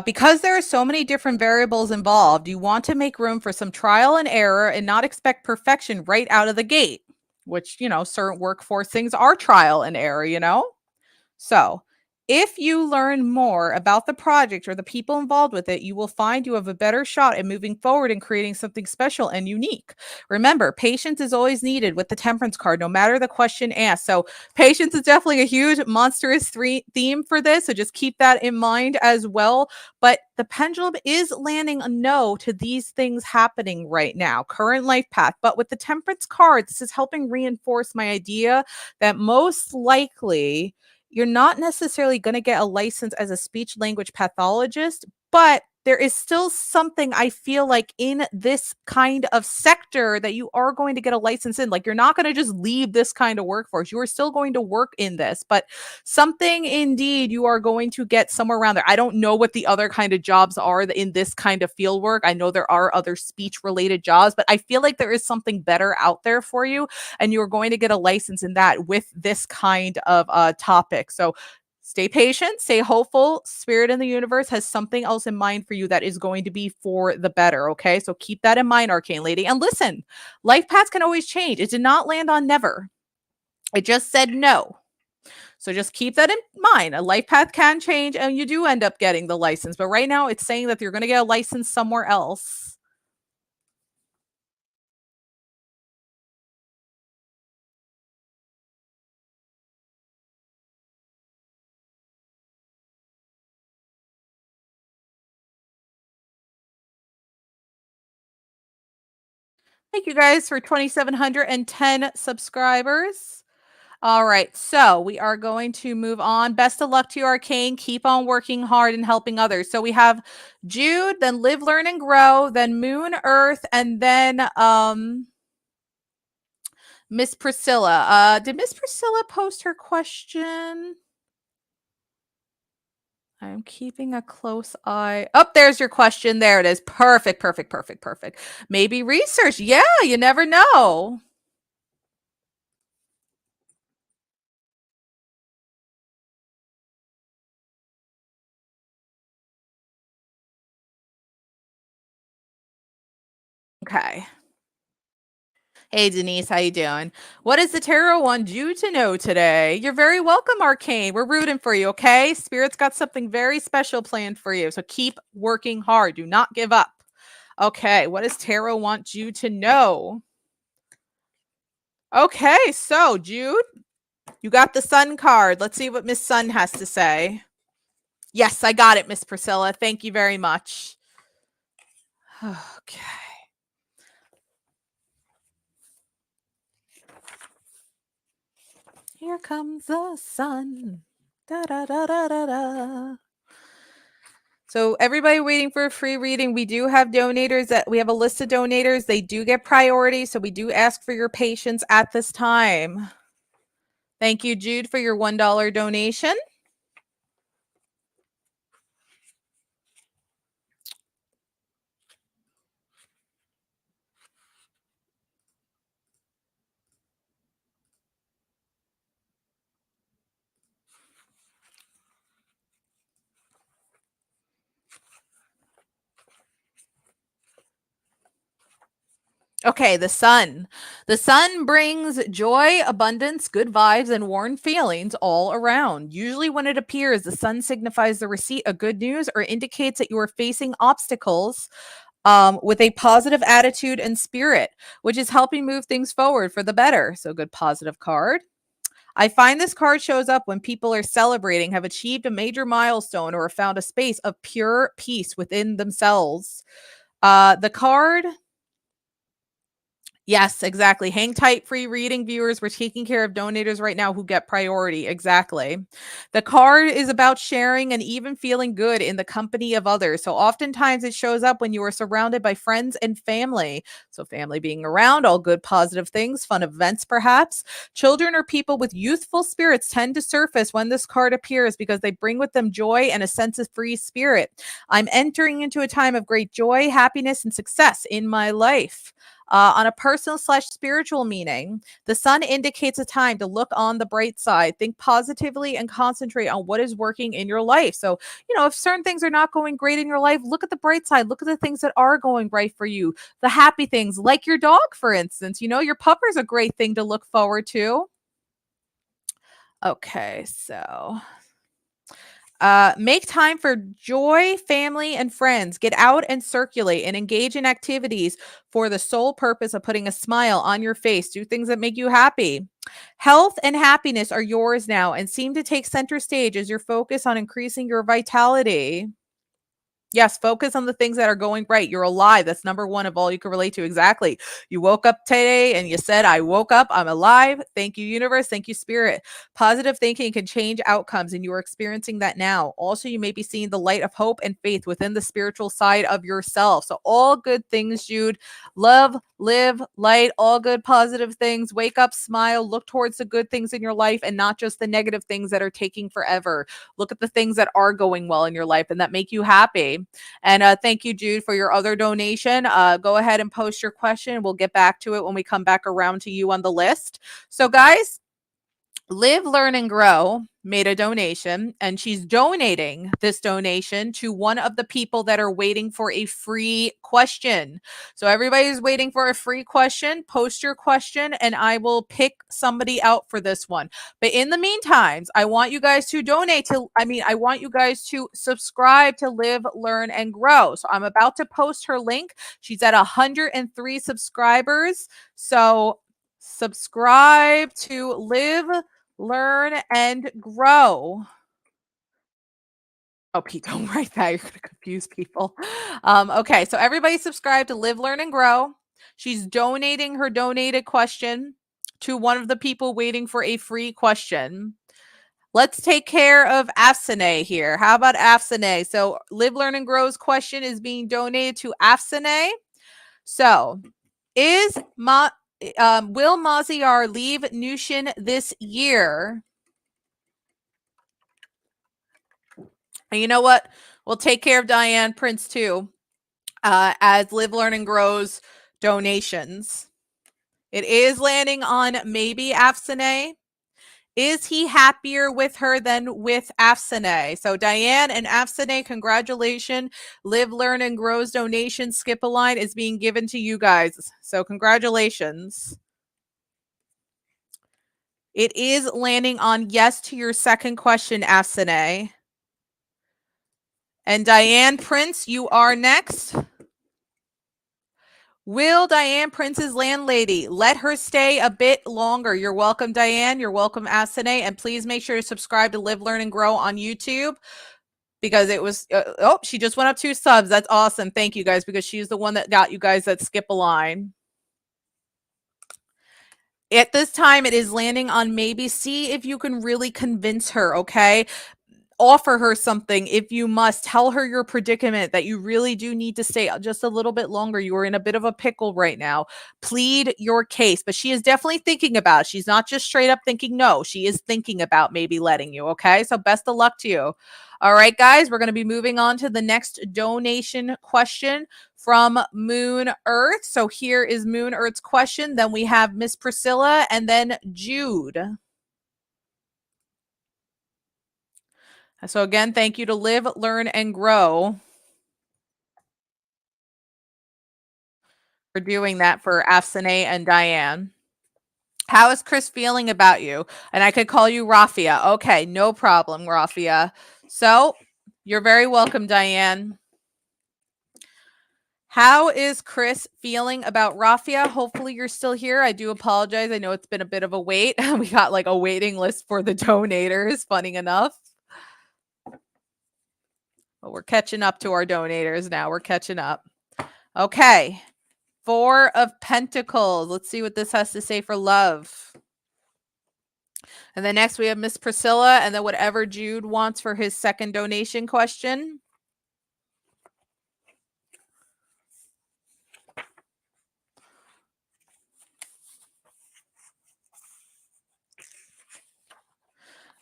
Because there are so many different variables involved, you want to make room for some trial and error and not expect perfection right out of the gate, which, certain workforce things are trial and error. So, if you learn more about the project or the people involved with it, you will find you have a better shot at moving forward and creating something special and unique. Remember, patience is always needed with the Temperance card, no matter the question asked. So, patience is definitely a huge monstrous theme for this. So, just keep that in mind as well. But the pendulum is landing a no to these things happening right now, current life path. But with the Temperance card, this is helping reinforce my idea that most likely you're not necessarily going to get a license as a speech language pathologist, but there is still something I feel like in this kind of sector that you are going to get a license in. Like, you're not going to just leave this kind of workforce. You are still going to work in this, but something indeed you are going to get somewhere around there. I don't know what the other kind of jobs are in this kind of field work. I know there are other speech related jobs, but I feel like there is something better out there for you, and you're going to get a license in that with this kind of topic. So stay patient, stay hopeful. Spirit in the universe has something else in mind for you that is going to be for the better. Okay. So keep that in mind, Arcane Lady. And listen, life paths can always change. It did not land on never. It just said no. So just keep that in mind. A life path can change and you do end up getting the license. But right now it's saying that you're going to get a license somewhere else. Thank you guys for 2,710 subscribers. All right, so we are going to move on. Best of luck to you, Arcane. Keep on working hard and helping others. So we have Jude, then Live, Learn, and Grow, then Moon, Earth, and then Miss Priscilla. Did Miss Priscilla post her question? I'm keeping a close eye. Oh, there's your question. There it is. Perfect, perfect, perfect, perfect. Maybe research. Yeah, you never know. Okay. Hey Denise, how you doing? What does the tarot want you to know today? You're very welcome, Arcane. We're rooting for you, okay? Spirit's got something very special planned for you, so keep working hard. Do not give up. Okay, what does tarot want you to know? Okay, so Jude, you got the Sun card. Let's see what Miss Sun has to say. Yes, I got it, Miss Priscilla. Thank you very much. Okay. Here comes the sun. Da da da da da da. So everybody waiting for a free reading, we do have donators that we have a list of donators. They do get priority, so we do ask for your patience at this time. Thank you, Jude, for your $1 donation. Okay, the sun. The sun brings joy, abundance, good vibes, and warm feelings all around. Usually, when it appears, the sun signifies the receipt of good news or indicates that you are facing obstacles with a positive attitude and spirit, which is helping move things forward for the better. So, good positive card. I find this card shows up when people are celebrating, have achieved a major milestone, or found a space of pure peace within themselves. The card. Yes, exactly. Hang tight, free reading viewers. We're taking care of donators right now who get priority. Exactly. The card is about sharing and even feeling good in the company of others. So oftentimes it shows up when you are surrounded by friends and family. So family being around, all good, positive things, fun events perhaps. Children or people with youthful spirits tend to surface when this card appears because they bring with them joy and a sense of free spirit. I'm entering into a time of great joy, happiness, and success in my life. On a personal / spiritual meaning, the sun indicates a time to look on the bright side, think positively, and concentrate on what is working in your life. So, if certain things are not going great in your life, look at the bright side. Look at the things that are going right for you. The happy things, like your dog, for instance. Your pupper's a great thing to look forward to. Okay, so make time for joy, family, and friends. Get out and circulate and engage in activities for the sole purpose of putting a smile on your face. Do things that make you happy. Health and happiness are yours now and seem to take center stage as you're focused on increasing your vitality. Yes, focus on the things that are going right. You're alive. That's number one of all you can relate to. Exactly. You woke up today and you said, I woke up. I'm alive. Thank you, universe. Thank you, spirit. Positive thinking can change outcomes, and you are experiencing that now. Also, you may be seeing the light of hope and faith within the spiritual side of yourself. So, all good things, Jude. Love, live, light, all good, positive things. Wake up, smile, look towards the good things in your life and not just the negative things that are taking forever. Look at the things that are going well in your life and that make you happy. And thank you, Jude, for your other donation. Go ahead and post your question. We'll get back to it when we come back around to you on the list. So, guys, Live, Learn, and Grow made a donation, and she's donating this donation to one of the people that are waiting for a free question. So everybody's waiting for a free question. Post your question, and I will pick somebody out for this one. But in the meantime, I want you guys to I want you guys to subscribe to Live, Learn, and Grow. So I'm about to post her link. She's at 103 subscribers. So subscribe to Live, Learn, and Grow. Oh, Pete, don't write that. You're going to confuse people. Okay, so everybody subscribe to Live, Learn, and Grow. She's donating her donated question to one of the people waiting for a free question. Let's take care of Afsane here. How about Afsane? So Live, Learn, and Grow's question is being donated to Afsane. So is will Maziar leave Nushin this year? And you know what? We'll take care of Diane Prince too, as Live, Learn, and Grow's donations. It is landing on maybe Afsane. Is he happier with her than with Afsane? So Diane and Afsane, congratulations. Live, Learn, and Grow's donation, skip a line, is being given to you guys. So congratulations. It is landing on yes to your second question, Afsane. And Diane Prince, you are next. Will Diane Prince's landlady let her stay a bit longer? You're welcome, Diane. You're welcome, Asane. And please make sure to subscribe to Live, Learn, and Grow on YouTube, because it was, she just went up 2 subs. That's awesome. Thank you, guys, because she's the one that got you guys that skip a line. At this time, it is landing on maybe. See if you can really convince her, okay? Offer her something if you must. Tell her your predicament, that you really do need to stay just a little bit longer. You are in a bit of a pickle right now. Plead your case, but she is definitely thinking about it. She's not just straight up thinking no. She is thinking about maybe letting you, okay? So best of luck to you. All right, guys, we're going to be moving on to the next donation question from Moon Earth. So here is Moon Earth's question. Then we have Miss Priscilla and then Jude. So again, thank you to Live, Learn, and Grow for doing that for Afsane and Diane. How is Chris feeling about you? And I could call you Rafia. Okay, no problem, Rafia. So you're very welcome, Diane. How is Chris feeling about Rafia? Hopefully you're still here. I do apologize. I know it's been a bit of a wait. We got like a waiting list for the donators, funny enough. But we're catching up to our donators now. We're catching up. Okay. 4 of Pentacles. Let's see what this has to say for love. And then next we have Miss Priscilla, and then whatever Jude wants for his second donation question.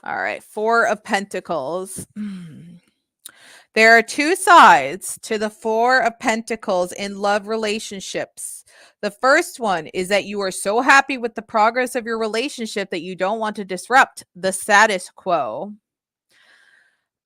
All right, 4 of Pentacles. There are 2 sides to the 4 of Pentacles in love relationships. The first one is that you are so happy with the progress of your relationship that you don't want to disrupt the status quo.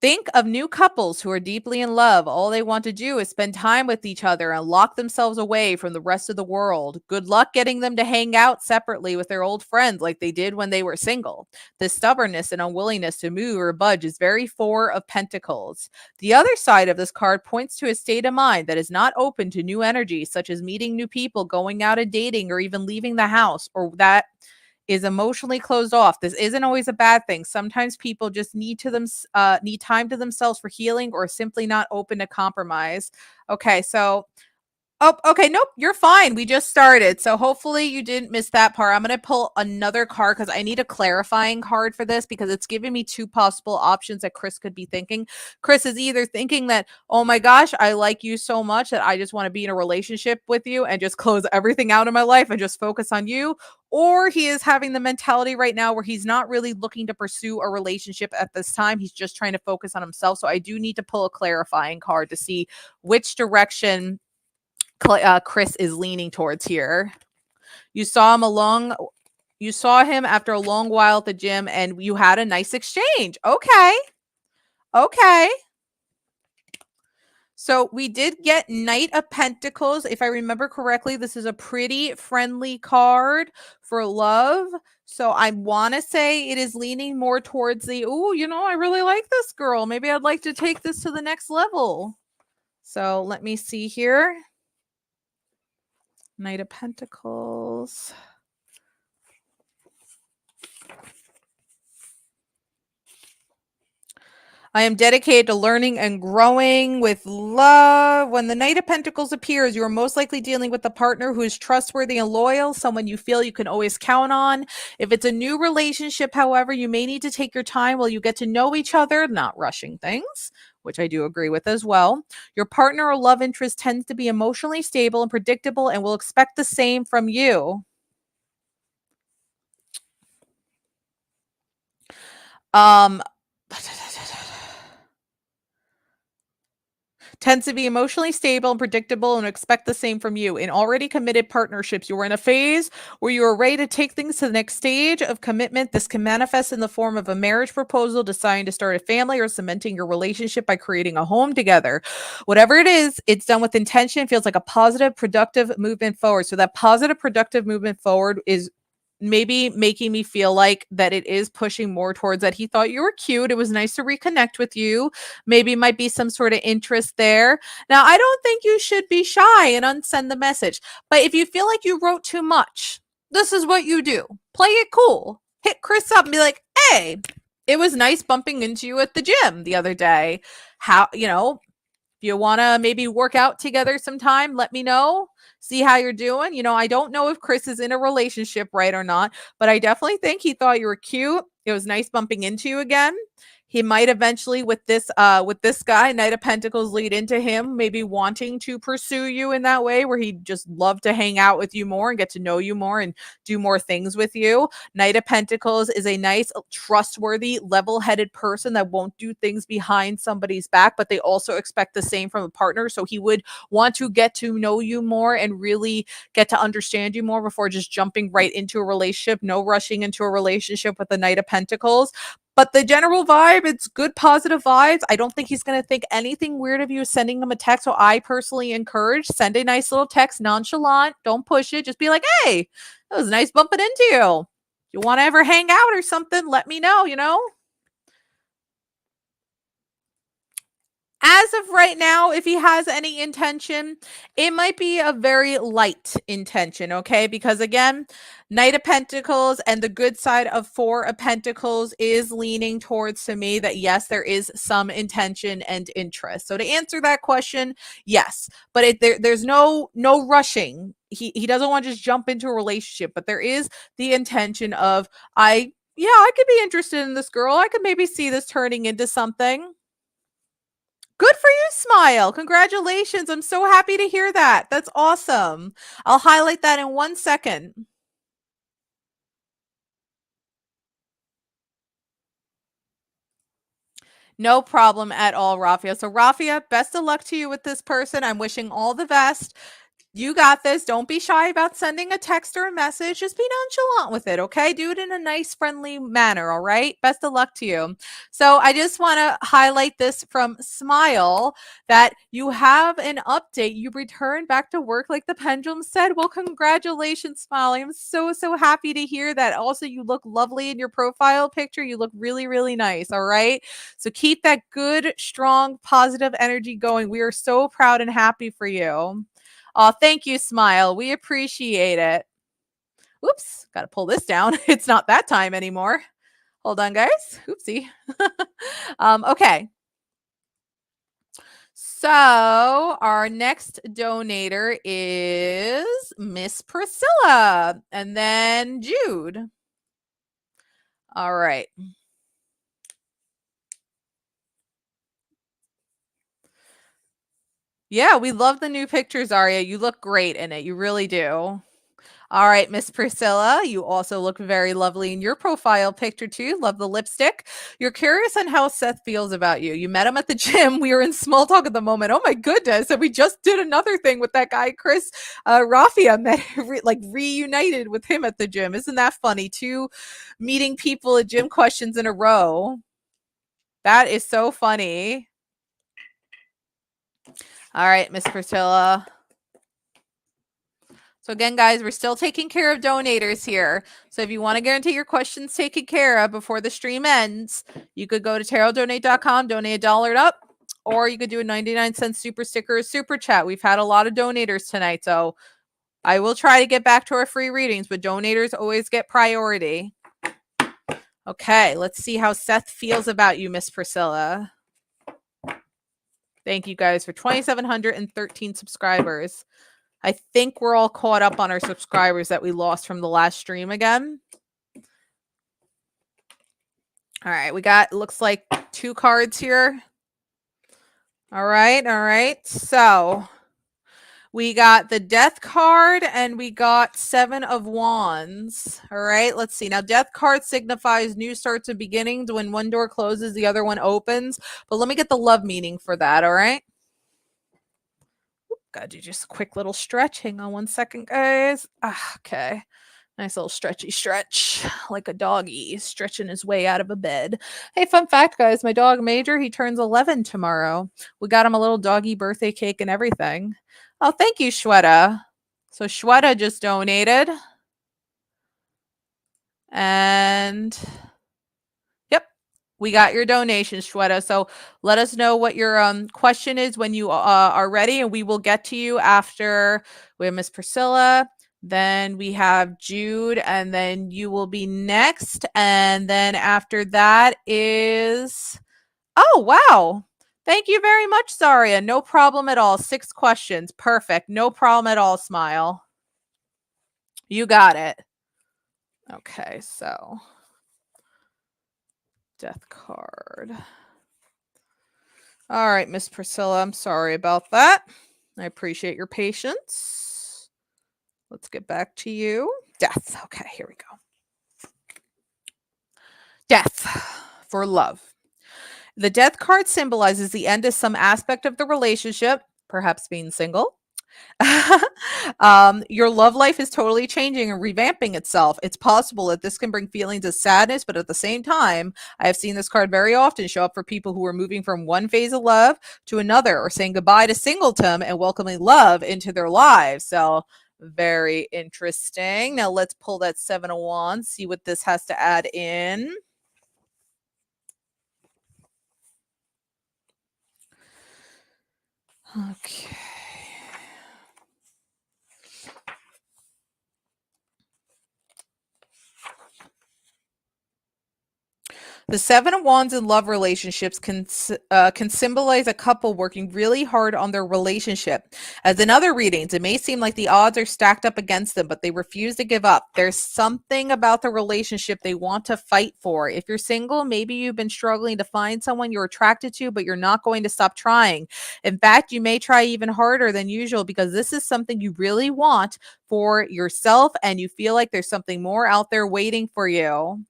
Think of new couples who are deeply in love. All they want to do is spend time with each other and lock themselves away from the rest of the world. Good luck getting them to hang out separately with their old friends like they did when they were single. This stubbornness and unwillingness to move or budge is very 4 of Pentacles. The other side of this card points to a state of mind that is not open to new energies, such as meeting new people, going out and dating, or even leaving the house, or that is emotionally closed off. This isn't always a bad thing. Sometimes people just need time to themselves for healing, or simply not open to compromise. Okay, so oh, okay. Nope, you're fine. We just started. So hopefully you didn't miss that part. I'm going to pull another card because I need a clarifying card for this, because it's giving me 2 possible options that Chris could be thinking. Chris is either thinking that, oh my gosh, I like you so much that I just want to be in a relationship with you and just close everything out in my life and just focus on you. Or he is having the mentality right now where he's not really looking to pursue a relationship at this time. He's just trying to focus on himself. So I do need to pull a clarifying card to see which direction Chris is leaning towards here. You saw him after a long while at the gym and you had a nice exchange. Okay. So we did get Knight of Pentacles. If I remember correctly, this is a pretty friendly card for love. So I want to say it is leaning more towards the, oh, I really like this girl. Maybe I'd like to take this to the next level. So let me see here. Knight of Pentacles. I am dedicated to learning and growing with love. When the Knight of Pentacles appears, you are most likely dealing with a partner who is trustworthy and loyal, someone you feel you can always count on. If it's a new relationship, however, you may need to take your time while you get to know each other, not rushing things, which I do agree with as well. Your partner or love interest tends to be emotionally stable and predictable and will expect the same from you. Um, tends to be emotionally stable and predictable and expect the same from you. In already committed partnerships, you are in a phase where you are ready to take things to the next stage of commitment. This can manifest in the form of a marriage proposal, deciding to start a family, or cementing your relationship by creating a home together. Whatever it is, it's done with intention, feels like a positive, productive movement forward. So that positive, productive movement forward is maybe making me feel like that it is pushing more towards that he thought you were cute. It was nice to reconnect with you. Maybe might be some sort of interest there. Now, I don't think you should be shy and unsend the message. But if you feel like you wrote too much, this is what you do. Play it cool. Hit Chris up and be like, "Hey, it was nice bumping into you at the gym the other day. How, if you want to maybe work out together sometime, let me know. See how you're doing. I don't know if Chris is in a relationship, right, or not, but I definitely think he thought you were cute. It was nice bumping into you again. He might eventually with this guy, Knight of Pentacles, lead into him maybe wanting to pursue you in that way where he'd just love to hang out with you more and get to know you more and do more things with you. Knight of Pentacles is a nice, trustworthy, level-headed person that won't do things behind somebody's back, but they also expect the same from a partner. So he would want to get to know you more and really get to understand you more before just jumping right into a relationship. No rushing into a relationship with the Knight of Pentacles. But the general vibe, it's good, positive vibes. I don't think he's going to think anything weird of you sending him a text. So I personally encourage, send a nice little text, nonchalant. Don't push it. Just be like, "Hey, it was nice bumping into you. You want to ever hang out or something? Let me know. As of right now, if he has any intention, it might be a very light intention, okay? Because again, Knight of Pentacles and the good side of Four of Pentacles is leaning towards to me that yes, there is some intention and interest. So to answer that question, yes, but there's no rushing. He doesn't want to just jump into a relationship, but there is the intention of I could be interested in this girl. I could maybe see this turning into something. Good for you, Smile. Congratulations. I'm so happy to hear that. That's awesome. I'll highlight that in 1 second. No problem at all, Rafia. So, Rafia, best of luck to you with this person. I'm wishing all the best. You got this. Don't be shy about sending a text or a message. Just be nonchalant with it, okay? Do it in a nice, friendly manner, all right? Best of luck to you. So I just want to highlight this from Smile that you have an update. You returned back to work like the pendulum said. Well, congratulations, Smile. I'm so, so happy to hear that. Also, you look lovely in your profile picture. You look really, really nice, all right? So keep that good, strong, positive energy going. We are so proud and happy for you. Oh, thank you, Smile. We appreciate it. Oops, got to pull this down. It's not that time anymore. Hold on, guys. Oopsie. Okay. So our next donator is Miss Priscilla and then Jude. All right. Yeah, we love the new pictures, Aria. You look great in it. You really do. All right, Miss Priscilla, you also look very lovely in your profile picture too. Love the lipstick. You're curious on how Seth feels about you. You met him at the gym. We were in small talk at the moment. Oh my goodness. And we just did another thing with that guy, Chris Raffia, reunited with him at the gym. Isn't that funny? 2 meeting people at gym questions in a row. That is so funny. All right, Miss Priscilla. So again, guys, we're still taking care of donators here. So if you want to guarantee your questions taken care of before the stream ends, you could go to tarottdonate.com, donate $1 and up, or you could do a 99-cent super sticker or super chat. We've had a lot of donators tonight, so I will try to get back to our free readings, but donators always get priority. Okay, let's see how Seth feels about you, Miss Priscilla. Thank you guys for 2,713 subscribers. I think we're all caught up on our subscribers that we lost from the last stream again. All right, we got, looks like 2 cards here. All right. So We got the Death card and we got 7 of Wands. All right, let's see. Now, Death card signifies new starts and beginnings. When one door closes, the other one opens. But let me get the love meaning for that, all right? Gotta do just a quick little stretch. Hang on one second, guys. Okay. Nice little stretchy stretch, like a doggy stretching his way out of a bed. Hey, fun fact, guys, my dog Major, he turns 11 tomorrow. We got him a little doggy birthday cake and everything. Oh, thank you, Shweta. So Shweta just donated. And yep, we got your donation, Shweta. So let us know what your question is when you are ready, and we will get to you after we have Miss Priscilla. Then we have Jude, and then you will be next. And then after that is, oh, wow. Thank you very much, Zaria. No problem at all. 6 questions. Perfect. No problem at all, Smile. You got it. Okay, so Death card. All right, Miss Priscilla, I'm sorry about that. I appreciate your patience. Let's get back to you. Death. Okay, here we go. Death for love. The Death card symbolizes the end of some aspect of the relationship, perhaps being single. Your love life is totally changing and revamping itself. It's possible that this can bring feelings of sadness, but at the same time, I have seen this card very often show up for people who are moving from one phase of love to another, or saying goodbye to singleton and welcoming love into their lives. So very interesting. Now let's pull that 7 of Wands, see what this has to add in. Okay. The 7 of Wands in love relationships can symbolize a couple working really hard on their relationship. As in other readings, it may seem like the odds are stacked up against them, but they refuse to give up. There's something about the relationship they want to fight for. If you're single, maybe you've been struggling to find someone you're attracted to, but you're not going to stop trying. In fact, you may try even harder than usual because this is something you really want for yourself, and you feel like there's something more out there waiting for you.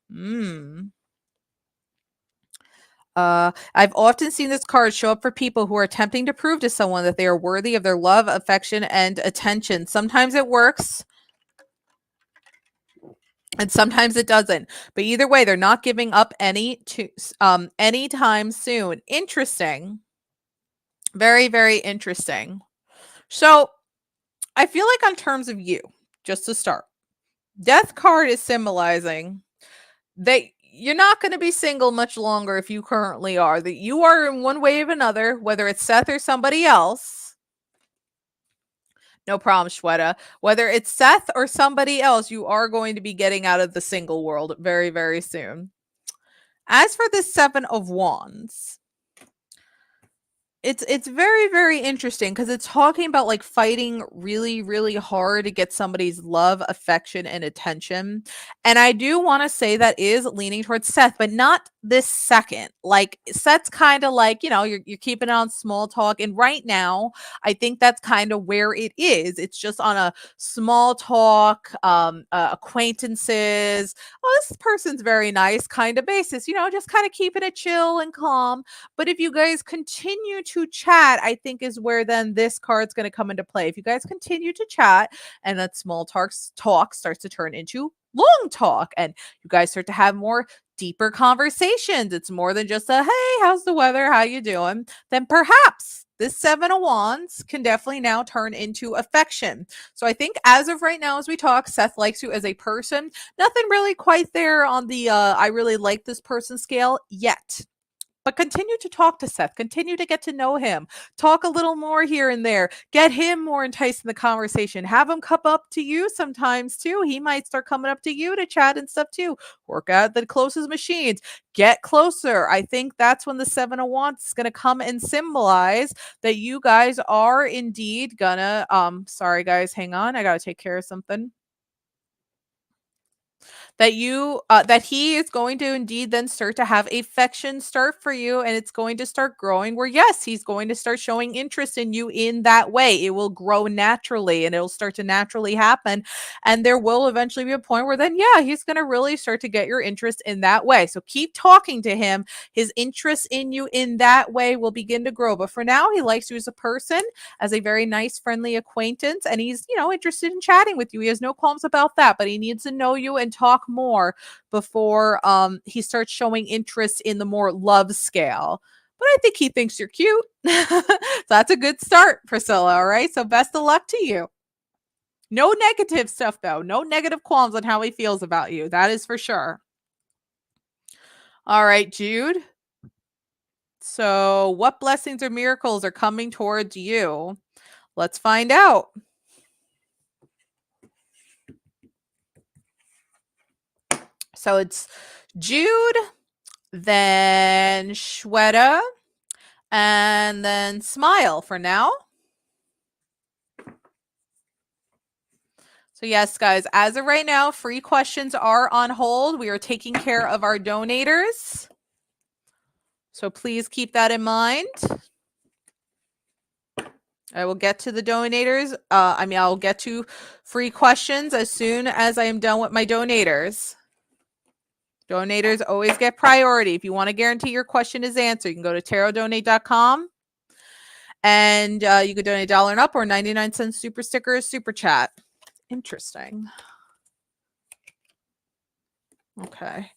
I've often seen this card show up for people who are attempting to prove to someone that they are worthy of their love, affection, and attention. Sometimes it works, and sometimes it doesn't. But either way, they're not giving up anytime soon. Interesting. Very, very interesting. So I feel like on terms of you, just to start, Death card is symbolizing that you're not going to be single much longer if you currently are, that you are in one way or another, whether it's Seth or somebody else. No problem, Shweta. Whether it's Seth or somebody else, you are going to be getting out of the single world very, very soon. As for the 7 of Wands, it's very, very interesting because it's talking about like fighting really, really hard to get somebody's love, affection, and attention. And I do want to say that is leaning towards Seth, but not this second. Like Seth's kind of like, you're keeping it on small talk. And right now, I think that's kind of where it is. It's just on a small talk, acquaintances. Oh, this person's very nice kind of basis, just kind of keeping it chill and calm. But if you guys continue to chat, I think is where then this card's going to come into play. If you guys continue to chat and that small talk starts to turn into long talk, and you guys start to have more deeper conversations, it's more than just a, hey, how's the weather? How you doing? Then perhaps this 7 of Wands can definitely now turn into affection. So I think as of right now, as we talk, Seth likes you as a person. Nothing really quite there on the I really like this person scale yet. But continue to talk to Seth. Continue to get to know him. Talk a little more here and there. Get him more enticed in the conversation. Have him come up to you sometimes too. He might start coming up to you to chat and stuff too. Work out the closest machines. Get closer. I think that's when the 7 of Wands is going to come and symbolize that you guys are indeed gonna, sorry guys, hang on. I got to take care of something. that that he is going to indeed then start to have affection start for you, and it's going to start growing where, yes, he's going to start showing interest in you in that way. It will grow naturally and it'll start to naturally happen, and there will eventually be a point where then, yeah, he's going to really start to get your interest in that way. So keep talking to him. His interest in you in that way will begin to grow, but for now he likes you as a person, as a very nice friendly acquaintance, and he's, you know, interested in chatting with you. He has no qualms about that, but he needs to know you and talk more before he starts showing interest in the more love scale. But I think he thinks you're cute. So that's a good start, Priscilla. All right, so best of luck to you. No negative stuff though, no negative qualms on how he feels about you, that is for sure. All right, Jude, so what blessings or miracles are coming towards you? Let's find out. So it's Jude, then Shweta, and then Smile for now. So yes, guys, as of right now, free questions are on hold. We are taking care of our donators. So please keep that in mind. I will get to the donators. I'll get to free questions as soon as I am done with my donators. Donators always get priority. If you want to guarantee your question is answered, you can go to tarotdonate.com and you could donate $1 and up or 99-cent super stickers, super chat. Interesting. Okay.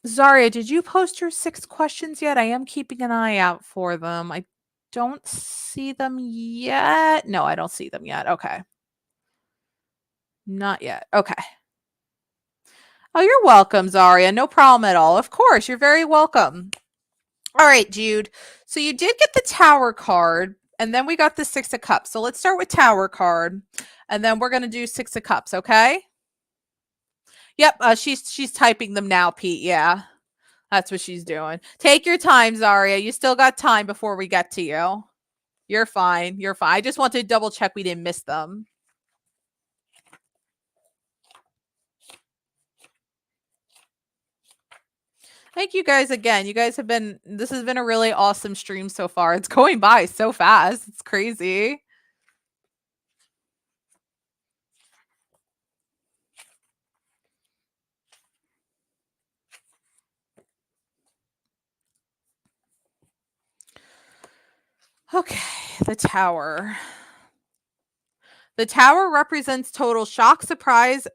Zaria, did you post your 6 questions yet? I am keeping an eye out for them. I don't see them yet. No, I don't see them yet. Okay. Not yet. Okay. Oh, you're welcome, Zaria. No problem at all. Of course, you're very welcome. All right, Jude. So you did get the Tower card, and then we got the 6 of Cups. So let's start with Tower card, and then we're going to do 6 of Cups, okay? Yep, she's typing them now, Pete. Yeah, that's what she's doing. Take your time, Zaria. You still got time before we get to you. You're fine. You're fine. I just wanted to double check we didn't miss them. Thank you guys again. You guys have been, this has been a really awesome stream so far. It's going by so fast. It's crazy. Okay, the Tower. The Tower represents total shock, surprise,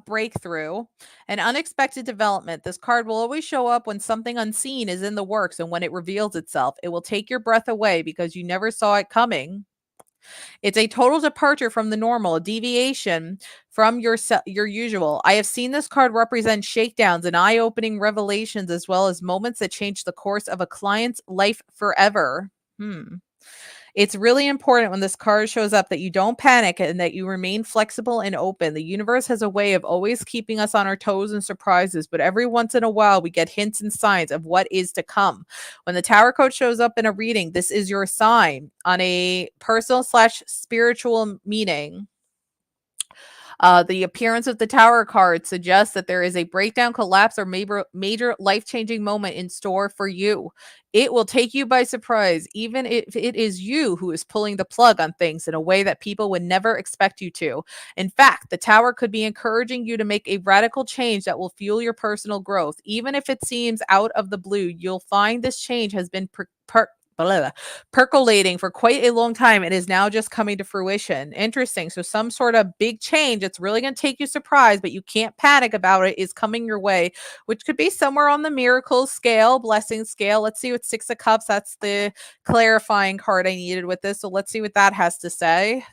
breakthrough, and unexpected development. This card will always show up when something unseen is in the works, and when it reveals itself, it will take your breath away because you never saw it coming. It's a total departure from the normal, a deviation from your usual. I have seen this card represent shakedowns and eye-opening revelations, as well as moments that change the course of a client's life forever. It's really important when this card shows up that you don't panic and that you remain flexible and open. The universe has a way of always keeping us on our toes and surprises, but every once in a while we get hints and signs of what is to come. When the Tower card shows up in a reading, this is your sign on a personal / spiritual meaning. The appearance of the Tower card suggests that there is a breakdown, collapse, or major life-changing moment in store for you. It will take you by surprise, even if it is you who is pulling the plug on things in a way that people would never expect you to. In fact, the Tower could be encouraging you to make a radical change that will fuel your personal growth. Even if it seems out of the blue, you'll find this change has been percolating for quite a long time and is now just coming to fruition. Interesting. So some sort of big change that's really going to take you surprised, but you can't panic about it, is coming your way, which could be somewhere on the miracle scale, blessing scale. Let's see what 6 of Cups, that's the clarifying card I needed with this. So let's see what that has to say.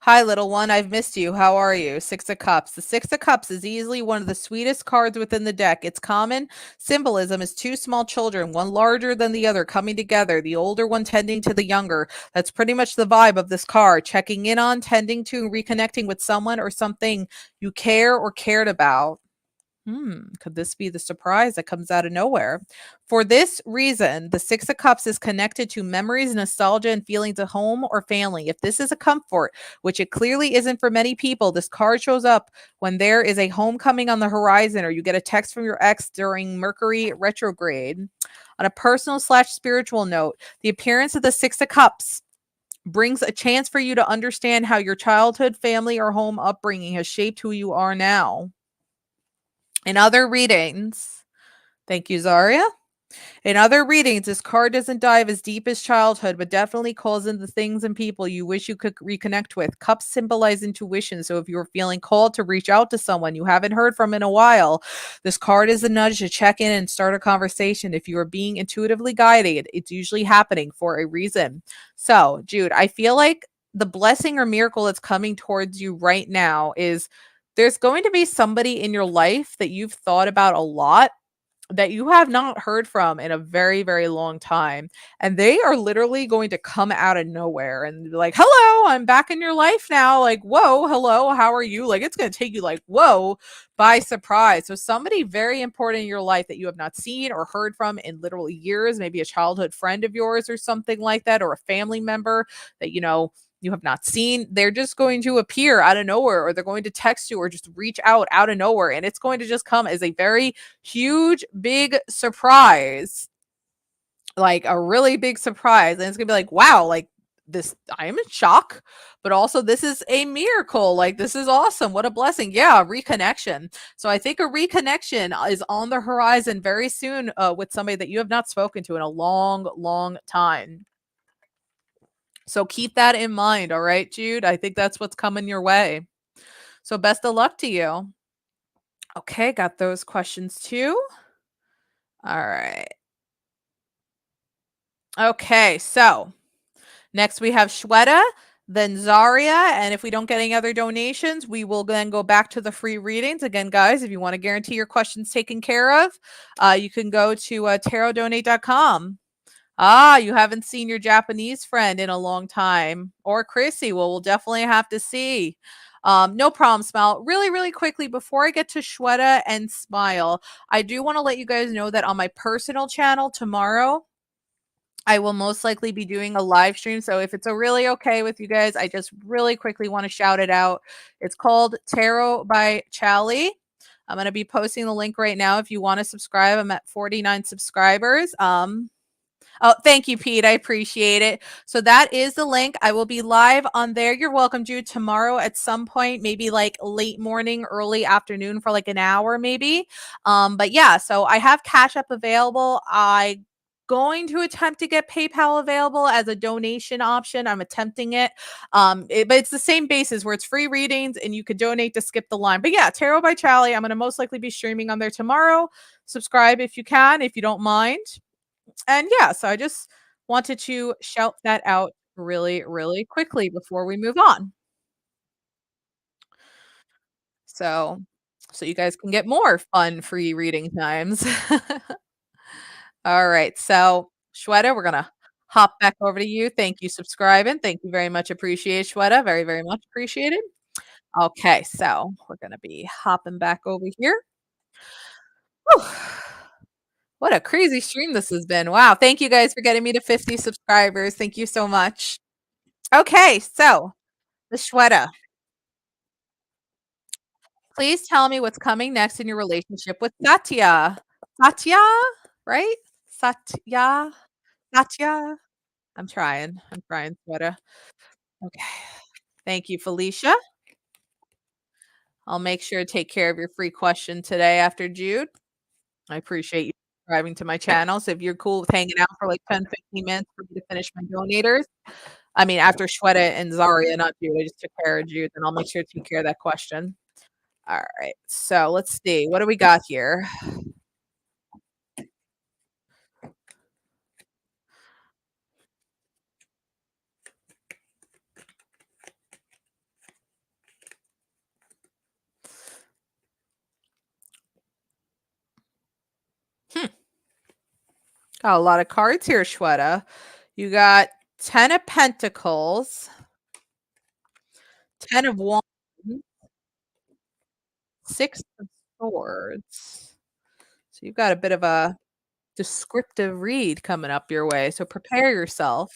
Hi, little one. I've missed you. How are you? 6 of Cups. The 6 of Cups is easily one of the sweetest cards within the deck. Its common symbolism is 2 small children, one larger than the other, coming together, the older one tending to the younger. That's pretty much the vibe of this card. Checking in on, tending to, and reconnecting with someone or something you care or cared about. Could this be the surprise that comes out of nowhere? For this reason, the Six of Cups is connected to memories, nostalgia, and feelings of home or family. If this is a comfort, which it clearly isn't for many people, this card shows up when there is a homecoming on the horizon or you get a text from your ex during Mercury retrograde. On a personal slash spiritual note, the appearance of the Six of Cups brings a chance for you to understand how your childhood, family, or home upbringing has shaped who you are now. In other readings, thank you, Zaria. In other readings, this card doesn't dive as deep as childhood, but definitely calls in the things and people you wish you could reconnect with. Cups symbolize intuition. So if you're feeling called to reach out to someone you haven't heard from in a while, this card is a nudge to check in and start a conversation. If you are being intuitively guided, it's usually happening for a reason. So, Jude, I feel like the blessing or miracle that's coming towards you right now is there's going to be somebody in your life that you've thought about a lot that you have not heard from in a very, very long time. And they are literally going to come out of nowhere and be like, hello, I'm back in your life now. Like, whoa, hello, how are you? Like, it's going to take you, like, whoa, by surprise. So, somebody very important in your life that you have not seen or heard from in literally years, maybe a childhood friend of yours or something like that, or a family member that, you have not seen, they're just going to appear out of nowhere, or they're going to text you or just reach out of nowhere. And it's going to just come as a very huge, big surprise, like a really big surprise. And it's going to be like, wow, like this, I am in shock, but also this is a miracle. Like, this is awesome. What a blessing. Yeah, reconnection. So I think a reconnection is on the horizon very soon with somebody that you have not spoken to in a long, long time. So keep that in mind, all right, Jude? I think that's what's coming your way. So best of luck to you. Okay, got those questions too. All right. Okay, so next we have Shweta, then Zaria, and if we don't get any other donations, we will then go back to the free readings. Again, guys, if you want to guarantee your questions taken care of, you can go to tarotdonate.com. Ah, you haven't seen your Japanese friend in a long time. Or Chrissy. Well, we'll definitely have to see. No problem, Smile. Really, really quickly, before I get to Shweta and Smile, I do want to let you guys know that on my personal channel tomorrow, I will most likely be doing a live stream. So if it's a really okay with you guys, I just really quickly want to shout it out. It's called Tarot by Chally. I'm going to be posting the link right now if you want to subscribe. I'm at 49 subscribers. Oh, thank you, Pete. I appreciate it. So that is the link. I will be live on there. You're welcome, Jude, tomorrow at some point, maybe like late morning, early afternoon for like an hour, maybe. But yeah, so I have Cash App available. I going to attempt to get PayPal available as a donation option. I'm attempting it. But it's the same basis where it's free readings and you could donate to skip the line. But yeah, Tarot by Chally. I'm going to most likely be streaming on there tomorrow. Subscribe if you can, if you don't mind. And yeah, so I just wanted to shout that out really, really quickly before we move on. So so you guys can get more fun free reading times. All right. So Shweta, we're gonna hop back over to you. Thank you, subscribing. Thank you very much. Appreciate Shweta. Very, very much appreciated. Okay, so we're gonna be hopping back over here. Whew. What a crazy stream this has been. Wow. Thank you guys for getting me to 50 subscribers. Thank you so much. Okay, so the Shweta. Please tell me what's coming next in your relationship with Satya. Satya, right? Satya, Satya. I'm trying, Shweta. Okay. Thank you, Felicia. I'll make sure to take care of your free question today after Jude. I appreciate you subscribing to my channel. So if you're cool with hanging out for like 10, 15 minutes for me to finish my donators, I mean, after Shweta and Zaria, not Jude, I just took care of Jude, then I'll make sure to take care of that question. All right. So let's see. What do we got here? Hmm. Got a lot of cards here, Shweta. You got 10 of Pentacles, 10 of Wands, 6 Swords. So you've got a bit of a descriptive read coming up your way, so prepare yourself.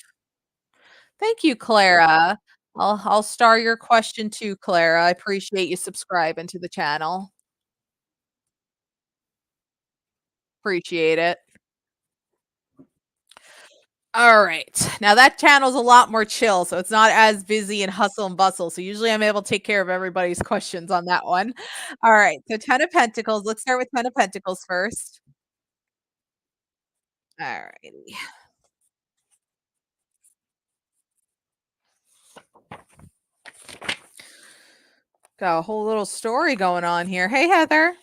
Thank you, Clara. I'll star your question too, Clara. I appreciate you subscribing to the channel. Appreciate it. All right. Now that channel's a lot more chill, so it's not as busy and hustle and bustle. So usually I'm able to take care of everybody's questions on that one. All right. So 10 of Pentacles. Let's start with 10 of Pentacles first. All righty. Got a whole little story going on here. Hey, Heather.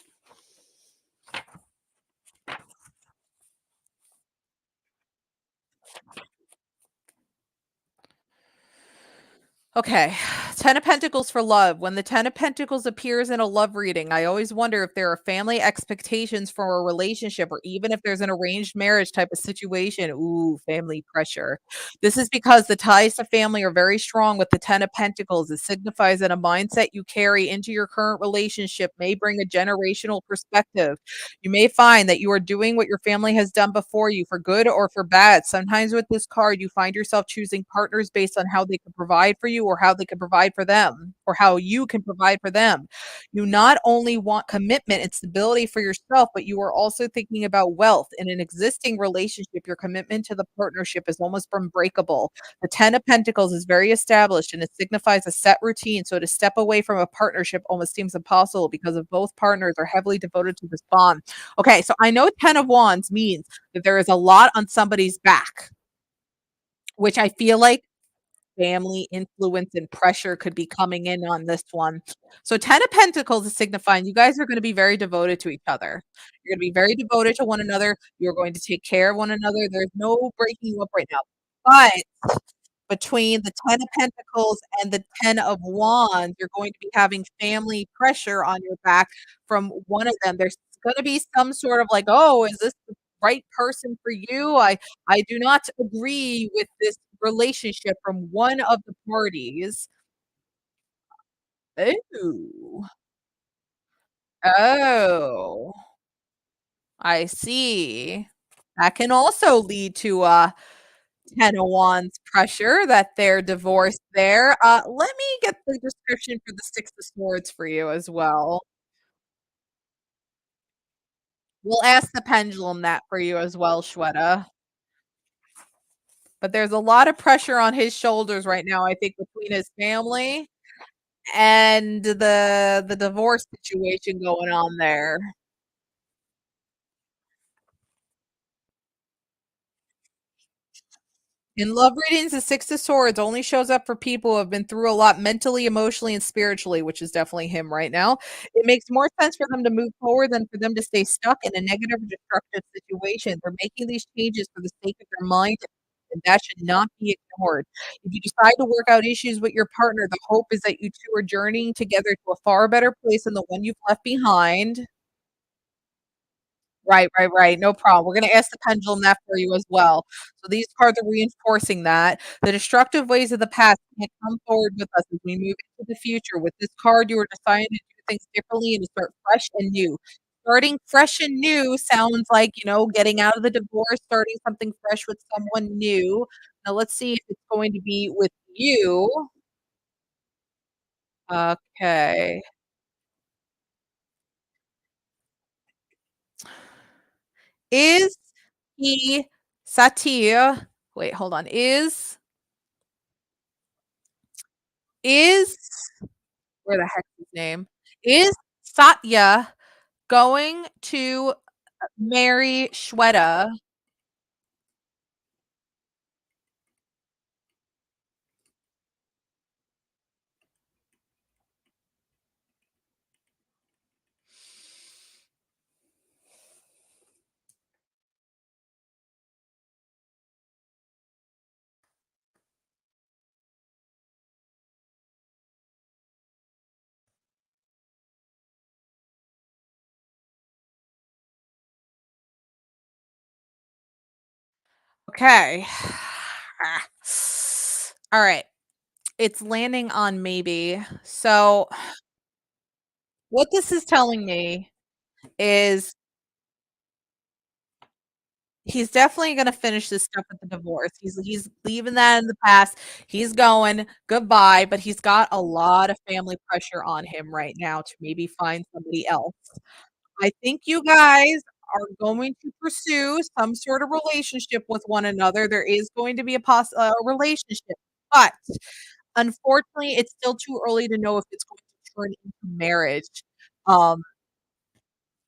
Okay, 10 of Pentacles for love. When the 10 of Pentacles appears in a love reading, I always wonder if there are family expectations for a relationship or even if there's an arranged marriage type of situation. Ooh, family pressure. This is because the ties to family are very strong with the 10 of Pentacles. It signifies that a mindset you carry into your current relationship may bring a generational perspective. You may find that you are doing what your family has done before you for good or for bad. Sometimes with this card, you find yourself choosing partners based on how they can provide for you or how they can provide for them or how you can provide for them. You not only want commitment and stability for yourself, but you are also thinking about wealth. In an existing relationship, your commitment to the partnership is almost unbreakable. The 10 of Pentacles is very established and it signifies a set routine. So to step away from a partnership almost seems impossible because of both partners are heavily devoted to this bond. Okay, so I know 10 of Wands means that there is a lot on somebody's back, which I feel like family influence and pressure could be coming in on this one. So 10 of Pentacles is signifying you guys are going to be very devoted to each other. You're going to be very devoted to one another. You're going to take care of one another. There's no breaking you up right now. But between the 10 of Pentacles and the 10 of Wands, you're going to be having family pressure on your back from one of them. There's gonna be some sort of like, "Oh, is this the right person for you? I do not agree with this relationship," from one of the parties. Ooh. Oh, I see. That can also lead to, 10 of Wands pressure that they're divorced there. Let me get the description for the Six of Swords for you as well. We'll ask the pendulum that for you as well, Shweta. But there's a lot of pressure on his shoulders right now, I think, between his family and the divorce situation going on there. In love readings, the Six of Swords only shows up for people who have been through a lot mentally, emotionally, and spiritually, which is definitely him right now. It makes more sense for them to move forward than for them to stay stuck in a negative or destructive situation. They're making these changes for the sake of their mind, and that should not be ignored. If you decide to work out issues with your partner, the hope is that you two are journeying together to a far better place than the one you've left behind. Right, right, right, no problem. We're gonna ask the pendulum that for you as well. So these cards are reinforcing that. The destructive ways of the past can't come forward with us as we move into the future. With this card, you are deciding to do things differently and to start fresh and new. Starting fresh and new sounds like, getting out of the divorce, starting something fresh with someone new. Now let's see if it's going to be with you. Okay. Is he Satir wait, hold on. Is where the heck's his name? Is Satya going to marry Shweta? Okay. Alright. It's landing on maybe. So, what this is telling me is he's definitely gonna finish this stuff with the divorce. He's leaving that in the past. He's going, goodbye, but he's got a lot of family pressure on him right now to maybe find somebody else. I think you guys are going to pursue some sort of relationship with one another. There is going to be a relationship, but unfortunately, it's still too early to know if it's going to turn into marriage. Um,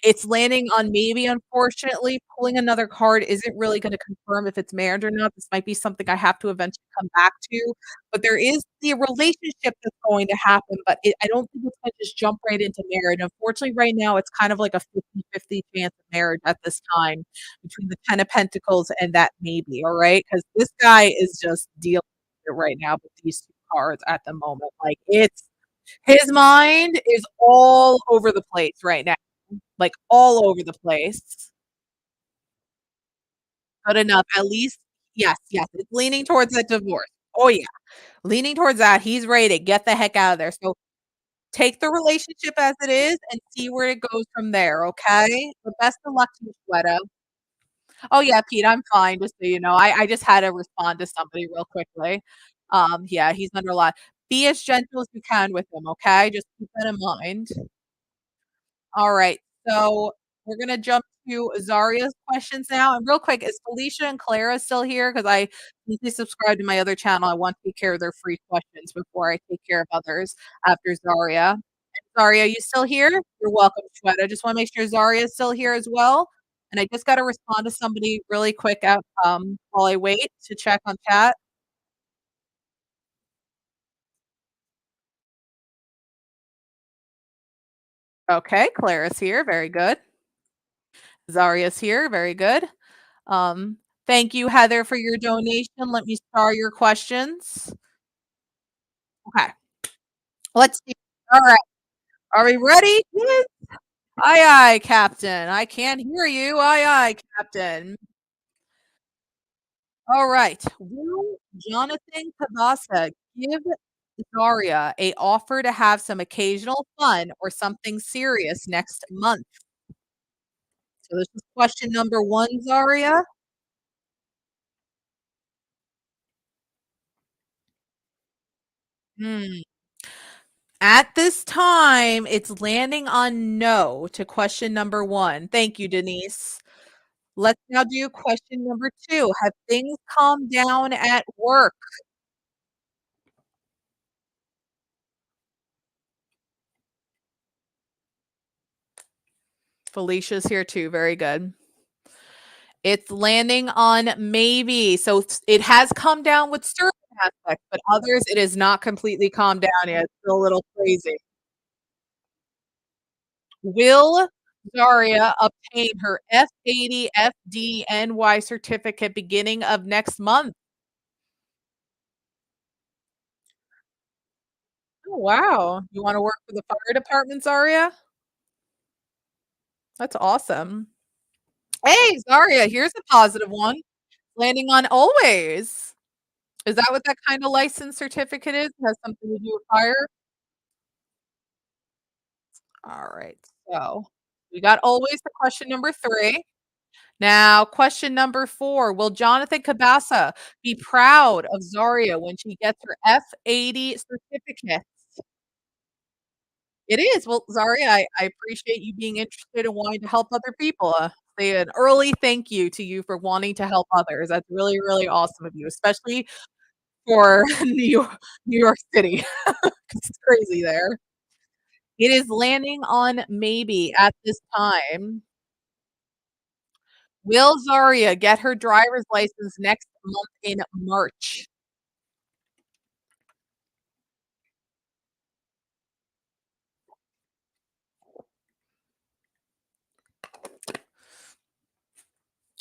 it's landing on maybe, unfortunately, pulling another card isn't really gonna confirm if it's marriage or not. This might be something I have to eventually come back to, but there is the relationship that's going to happen, but I don't think it's gonna just jump right into marriage. Unfortunately, right now, it's kind of like a 50-50 chance of marriage at this time between the 10 of Pentacles and that maybe, alright? Because this guy is just dealing with it right now with these 2 cards at the moment. Like, it's his mind is all over the place right now, like, all over the place. Good enough, at least yes, yes, it's leaning towards a divorce. Oh, yeah, leaning towards that, he's ready to get the heck out of there, so take the relationship as it is and see where it goes from there, okay? The best of luck to you, Shweta. Oh, yeah, Pete, I'm fine, just so you know. I just had to respond to somebody real quickly. Yeah, he's under a lot. Be as gentle as you can with him, okay? Just keep that in mind. All right. So we're gonna jump to Zaria's questions now. And real quick, is Felicia and Clara still here? Because I since they subscribe to my other channel, I want to take care of their free questions before I take care of others after Zaria. Zaria, you still here? You're welcome, Shweta. I just want to make sure Zaria is still here as well. And I just got to respond to somebody really quick out while I wait to check on chat. Okay, Clara's here. Very good. Zaria's here. Very good. Um, Thank you, Heather, for your donation. Let me star your questions. Okay, let's see. All right, are we ready? Yes. Aye, aye, Captain. I can't hear you. Aye, aye, Captain. All right. Will Jonathan Kabasa give Zaria a offer to have some occasional fun or something serious next month? So this is question number one, Zaria. Hmm. At this time, it's landing on no to question number 1. Thank you, Denise. Let's now do question number 2. Have things calmed down at work? Felicia's here too. Very good. It's landing on maybe. So it has calmed down with certain aspects, but others it is not completely calmed down yet. It's still a little crazy. Will Zaria obtain her F80 FDNY certificate beginning of next month? Oh, wow. You wanna work for the fire department, Zaria? That's awesome. Hey, Zaria, here's a positive one. Landing on always. Is that what that kinda license certificate is? It has something to do with fire? Alright, so we got always to question number 3. Now, question number 4, will Jonathan Kabasa be proud of Zaria when she gets her F80 certificate? It is. Well, Zaria, I appreciate you being interested in wanting to help other people. Say an early thank you to you for wanting to help others. That's really, really awesome of you, especially for New York City. It's crazy there. It is landing on maybe at this time. Will Zaria get her driver's license next month in March?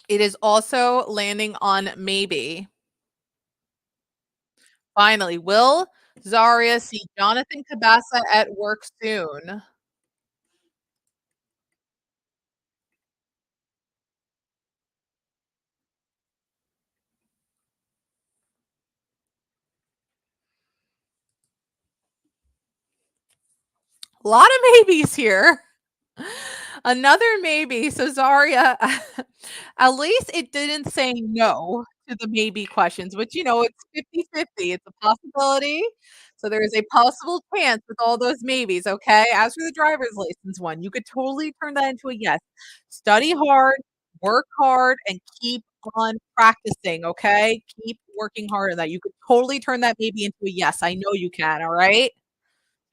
It is also landing on maybe. Finally, will Zaria see Jonathan Kabasa at work soon? A lot of maybes here. Another maybe. So Zaria, at least it didn't say no to the maybe questions, which, it's 50-50. It's a possibility. So there is a possible chance with all those maybes, okay? As for the driver's license one, you could totally turn that into a yes. Study hard, work hard, and keep on practicing, okay? Keep working hard on that. You could totally turn that maybe into a yes. I know you can, all right?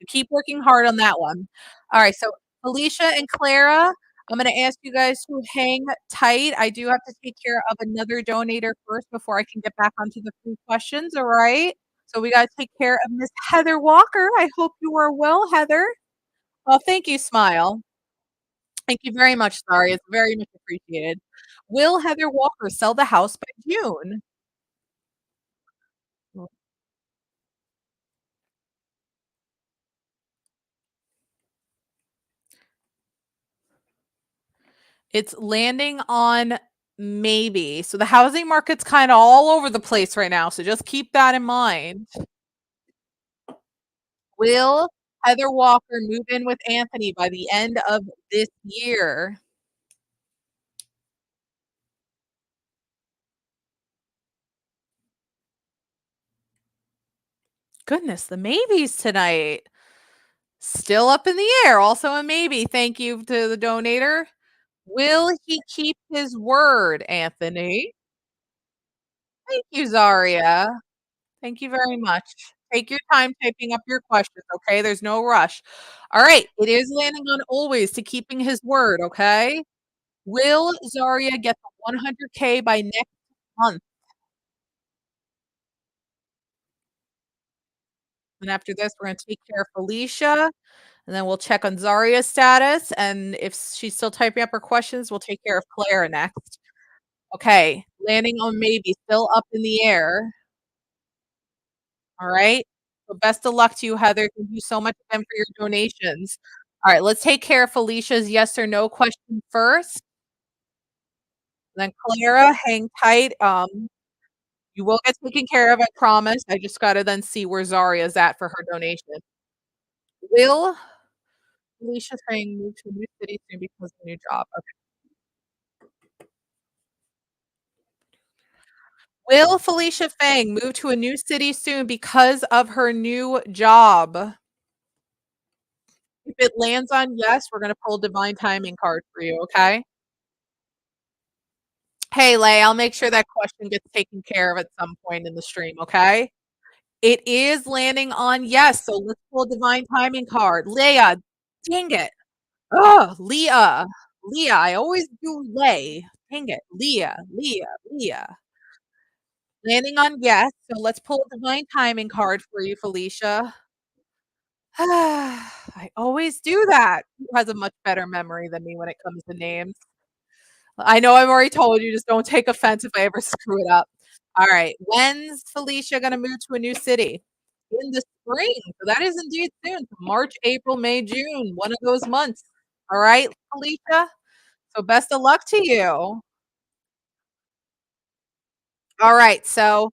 So keep working hard on that one. All right, so Felicia and Clara, I'm gonna ask you guys to hang tight. I do have to take care of another donator first before I can get back onto the free questions, all right? So we gotta take care of Miss Heather Walker. I hope you are well, Heather. Well, thank you, Smile. Thank you very much, sorry. It's very much appreciated. Will Heather Walker sell the house by June? It's landing on maybe. So the housing market's kinda all over the place right now, so just keep that in mind. Will Heather Walker move in with Anthony by the end of this year? Goodness, the maybes tonight. Still up in the air, also a maybe. Thank you to the donator. Will he keep his word, Anthony? Thank you, Zaria. Thank you very much. Take your time typing up your questions, okay? There's no rush. All right, it is landing on always to keeping his word, okay? Will Zaria get the 100K by next month? And after this, we're gonna take care of Felicia, and then we'll check on Zaria's status, and if she's still typing up her questions, we'll take care of Clara next. Okay, landing on maybe, still up in the air. All right? So best of luck to you, Heather. Thank you so much again for your donations. All right, let's take care of Felicia's yes or no question first. Then Clara, hang tight. You will get taken care of, I promise. I just gotta then see where Zaria's at for her donation. Will Felicia Fang move to a new city soon because of a new job? Okay. Will Felicia Fang move to a new city soon because of her new job? If it lands on yes, we're gonna pull a divine timing card for you, okay? Hey, Lay, I'll make sure that question gets taken care of at some point in the stream, okay? It is landing on yes, so let's pull a divine timing card. Leah, dang it. Oh, Leah. Leah, I always do Lay. Dang it. Leah. Landing on yes, so let's pull a divine timing card for you, Felicia. I always do that. Who has a much better memory than me when it comes to names? I know I've already told you, just don't take offense if I ever screw it up. All right. When's Felicia gonna move to a new city? In the spring. So that is indeed soon. March, April, May, June, one of those months. All right, Felicia. So best of luck to you. All right. So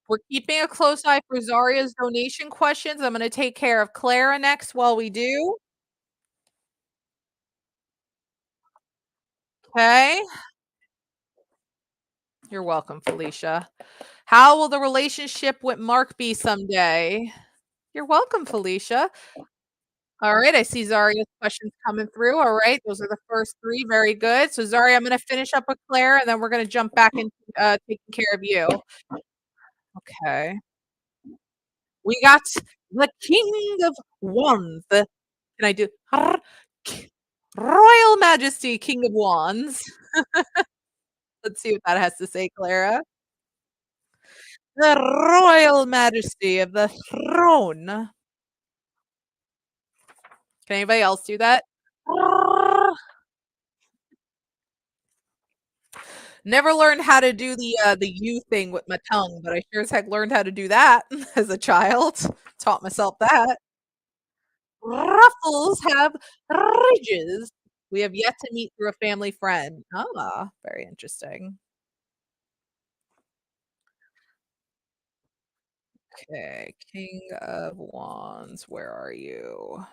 we're keeping a close eye for Zaria's donation questions. I'm gonna take care of Clara next while we do. Okay. You're welcome, Felicia. How will the relationship with Mark be someday? You're welcome, Felicia. All right, I see Zaria's questions coming through. All right, those are the first 3. Very good. So, Zaria, I'm gonna finish up with Claire, and then we're gonna jump back into, taking care of you. Okay. We got the King of Wands. Can I do K Royal Majesty, King of Wands. Let's see what that has to say, Clara. The Royal Majesty of the Throne. Can anybody else do that? Never learned how to do the "you" thing with my tongue, but I sure as heck learned how to do that as a child. Taught myself that. Ruffles have ridges. We have yet to meet through a family friend. Ah, very interesting. Okay, King of Wands, where are you?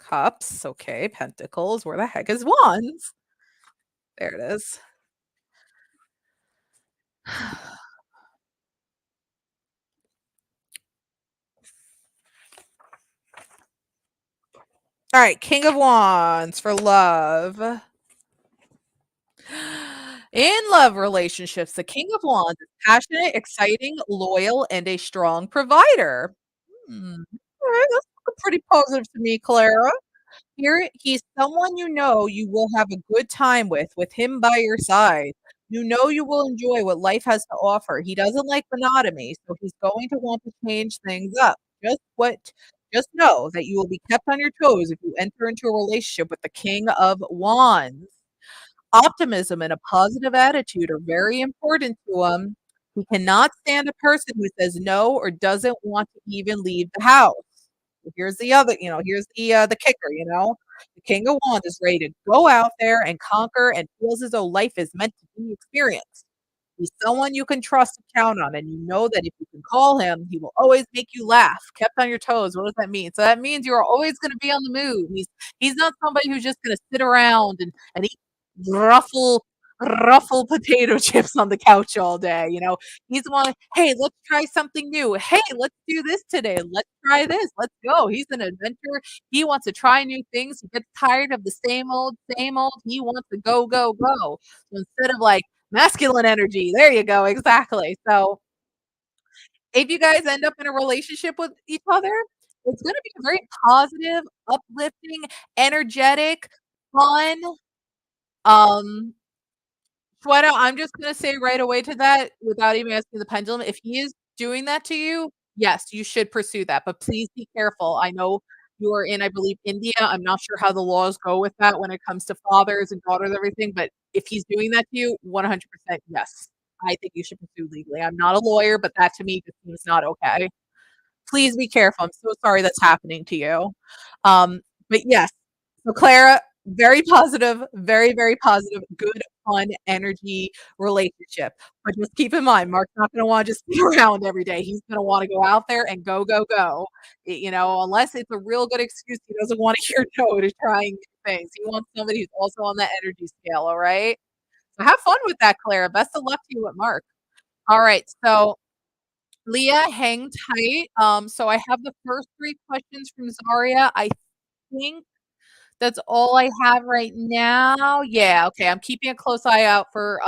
Cups. Okay. Pentacles. Where the heck is Wands? There it is. All right, King of Wands for love. In love relationships, the King of Wands is passionate, exciting, loyal, and a strong provider. All right, that's looking pretty positive to me, Clara. Here, he's someone you know you will have a good time with him by your side. You know you will enjoy what life has to offer. He doesn't like monotony, so he's going to want to change things up. Just know that you will be kept on your toes if you enter into a relationship with the King of Wands. Optimism and a positive attitude are very important to him. He cannot stand a person who says no or doesn't want to even leave the house. Here's the other, here's the kicker, The King of Wands is ready to go out there and conquer and feels as though life is meant to be experienced. He's someone you can trust and count on, and you know that if you can call him, he will always make you laugh, kept on your toes. What does that mean? So that means you're always going to be on the move. He's not somebody who's just going to sit around and eat ruffle ruffle potato chips on the couch all day. He's the one. Hey, let's try something new. Hey, let's do this today. Let's try this. Let's go. He's an adventurer. He wants to try new things. He gets tired of the same old, same old. He wants to go, go, go. So instead of like masculine energy. There you go. Exactly. So if you guys end up in a relationship with each other, it's going to be a very positive, uplifting, energetic, fun. Um, Shweta, I'm just going to say right away to that without even asking the pendulum. If he is doing that to you, yes, you should pursue that. But please be careful. I know you are in, I believe, India. I'm not sure how the laws go with that when it comes to fathers and daughters, everything. But if he's doing that to you, 100% yes. I think you should pursue legally. I'm not a lawyer, but that to me just seems not okay. Please be careful. I'm so sorry that's happening to you. Um, but yes, so Clara, very positive, very, very positive, good, fun, energy relationship. But just keep in mind, Mark's not going to want to just be around every day. He's going to want to go out there and go, go, go. Unless it's a real good excuse, he doesn't want to hear no to trying new things. He wants somebody who's also on that energy scale. All right. So have fun with that, Clara. Best of luck to you at Mark. All right. So Leah, hang tight. So I have the first three questions from Zaria. I think that's all I have right now. Yeah, okay. I'm keeping a close eye out for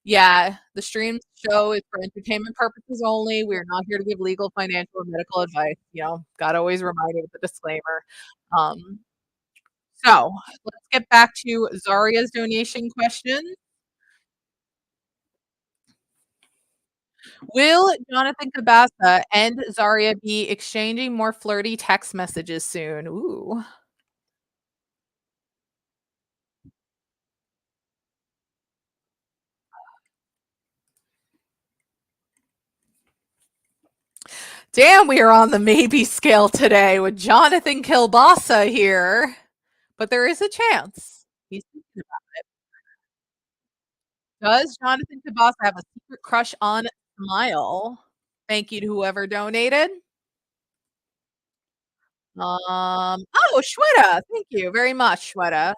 yeah, the stream show is for entertainment purposes only. We are not here to give legal, financial, or medical advice. Gotta always remind you with the disclaimer. Um, so let's get back to Zaria's donation question. Will Jonathan Cabasa and Zaria be exchanging more flirty text messages soon? Ooh. Damn, we are on the maybe scale today with Jonathan Kilbasa here. But there is a chance. He's thinking about Does Jonathan Kilbasa have a secret crush on Smile? Thank you to whoever donated. Oh, Shweta. Thank you very much, Shweta.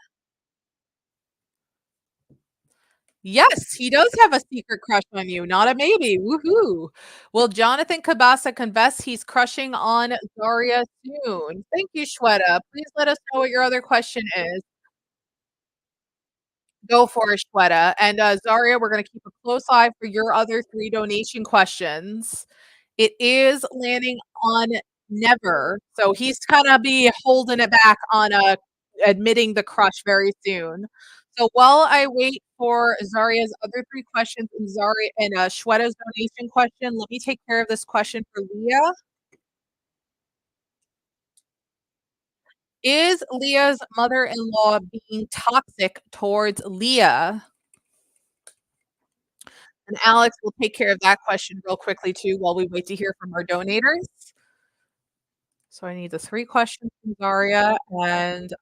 Yes, he does have a secret crush on you, not a maybe. Woohoo. Will Jonathan Kabasa confess he's crushing on Zaria soon? Thank you, Shweta. Please let us know what your other question is. Go for it, Shweta. And Zaria, we're going to keep a close eye for your other three donation questions. It is landing on never. So he's gonna be holding it back on admitting the crush very soon. So while I wait for Zaria's other three questions and Shweta's donation question, let me take care of this question for Leah. Is Leah's mother-in-law being toxic towards Leah? And Alex will take care of that question real quickly too while we wait to hear from our donators. So I need the three questions from Zaria and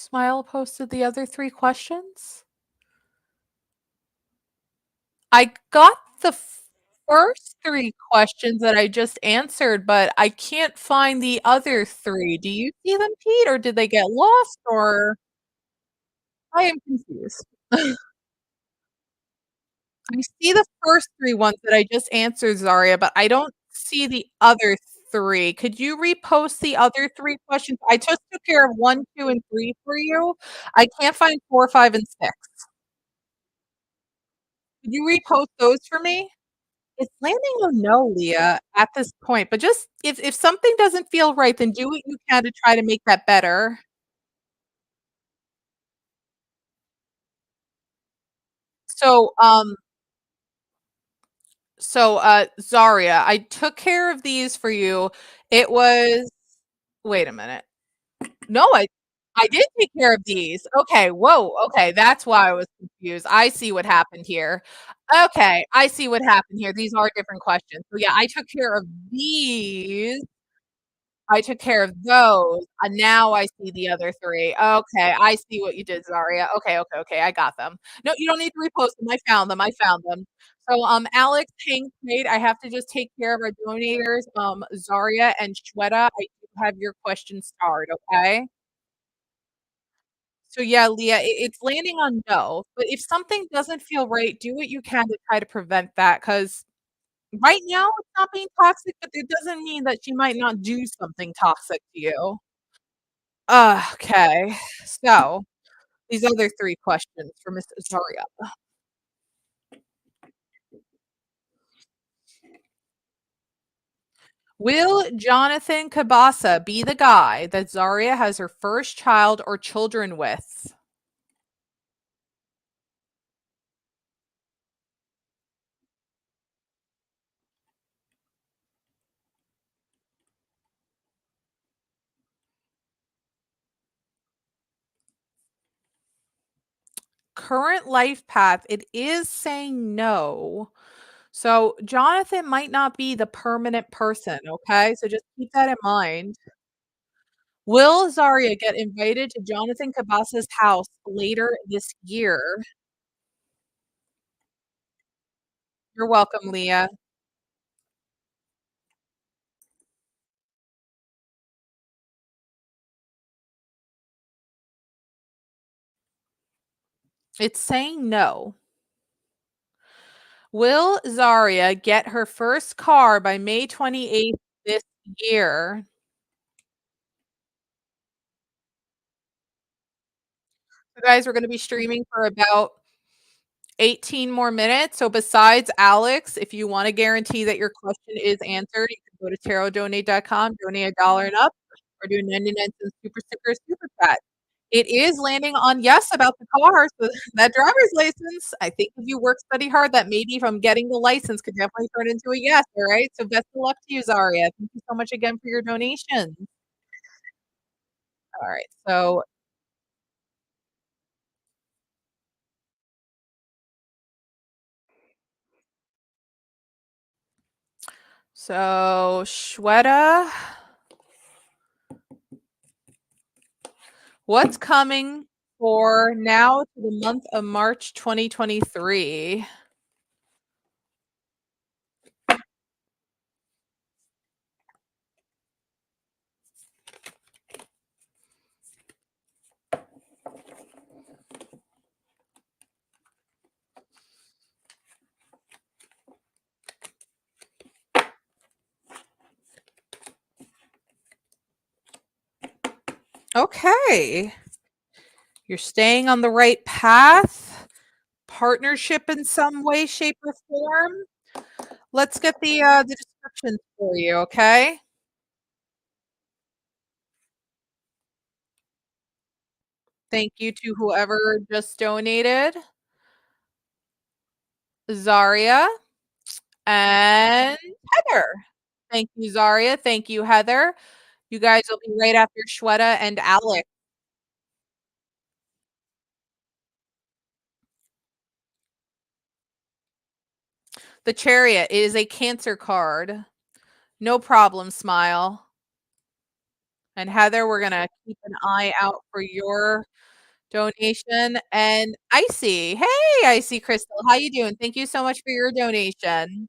Smile posted the other three questions. I got the first 3 questions that I just answered, but I can't find the other 3. Do you see them, Pete, or did they get lost, or I am confused. I see the first 3 ones that I just answered, Zaria, but I don't see the other 3. Could you repost the other 3 questions? I just took care of 1, 2, and 3 for you. I can't find 4, 5, and 6. Could you repost those for me? It's landing on no, Leah, at this point, but just if something doesn't feel right, then do what you can to try to make that better. So, Zaria, I took care of these for you. It was wait a minute. No, I did take care of these. Okay, whoa, okay, that's why I was confused. I see what happened here. Okay, I see what happened here. These are different questions. So, yeah, I took care of these. I took care of those, and now I see the other 3. Okay, I see what you did, Zaria. Okay, okay, okay, I got them. No, you don't need to repost them. I found them. I found them. So, Alex, Hank, Nate, I have to just take care of our donators, Zaria and Shweta. I do have your question starred, okay? So, yeah, Leah, it's landing on no, but if something doesn't feel right, do what you can to try to prevent that. Because right now it's not being toxic, but it doesn't mean that she might not do something toxic to you. Okay. So, these other 3 questions for Miss Azaria. Will Jonathan Kabasa be the guy that Zaria has her first child or children with? Current life path, it is saying no. So, Jonathan might not be the permanent person, okay? So just keep that in mind. Will Zaria get invited to Jonathan Kabasa's house later this year? You're welcome, Leah. It's saying no. Will Zaria get her first car by May 28th this year? You guys, we're gonna be streaming for about 18 more minutes. So besides Alex, if you wanna guarantee that your question is answered, you can go to tarotdonate.com, donate $1 and up, or do 99 cents super sticker, super chat. It is landing on yes about the car, so that driver's license, I think if you work study hard, that maybe from getting the license could definitely turn into a yes, all right? So best of luck to you, Zaria. Thank you so much again for your donation. All right, so Shweta, what's coming for now to the month of March 2023? Okay. You're staying on the right path. Partnership in some way, shape, or form. Let's get the descriptions for you, okay? Thank you to whoever just donated. Zaria and Heather. Thank you, Zaria. Thank you, Heather. You guys will be right after Shweta and Alex. The Chariot is a Cancer card. No problem, Smile. And Heather, we're gonna keep an eye out for your donation, and Icy. Hey, Icy Crystal, how you doing? Thank you so much for your donation.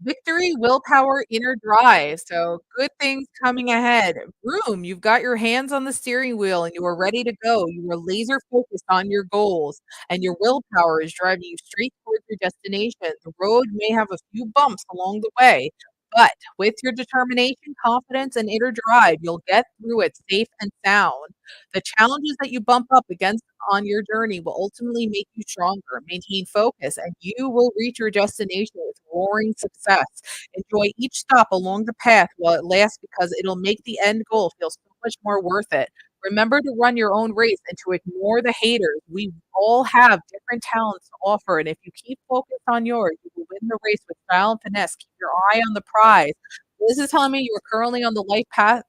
Victory, willpower, inner drive. So good things coming ahead. Room, you've got your hands on the steering wheel and you are ready to go. You are laser focused on your goals, and your willpower is driving you straight towards your destination. The road may have a few bumps along the way, but with your determination, confidence, and inner drive, you'll get through it safe and sound. The challenges that you bump up against on your journey will ultimately make you stronger. Maintain focus, and you will reach your destination with roaring success. Enjoy each stop along the path while it lasts, because it'll make the end goal feel so much more worth it. Remember to run your own race and to ignore the haters. We all have different talents to offer, and if you keep focused on yours, you will win the race with style and finesse. Keep your eye on the prize. This is telling me you are currently on the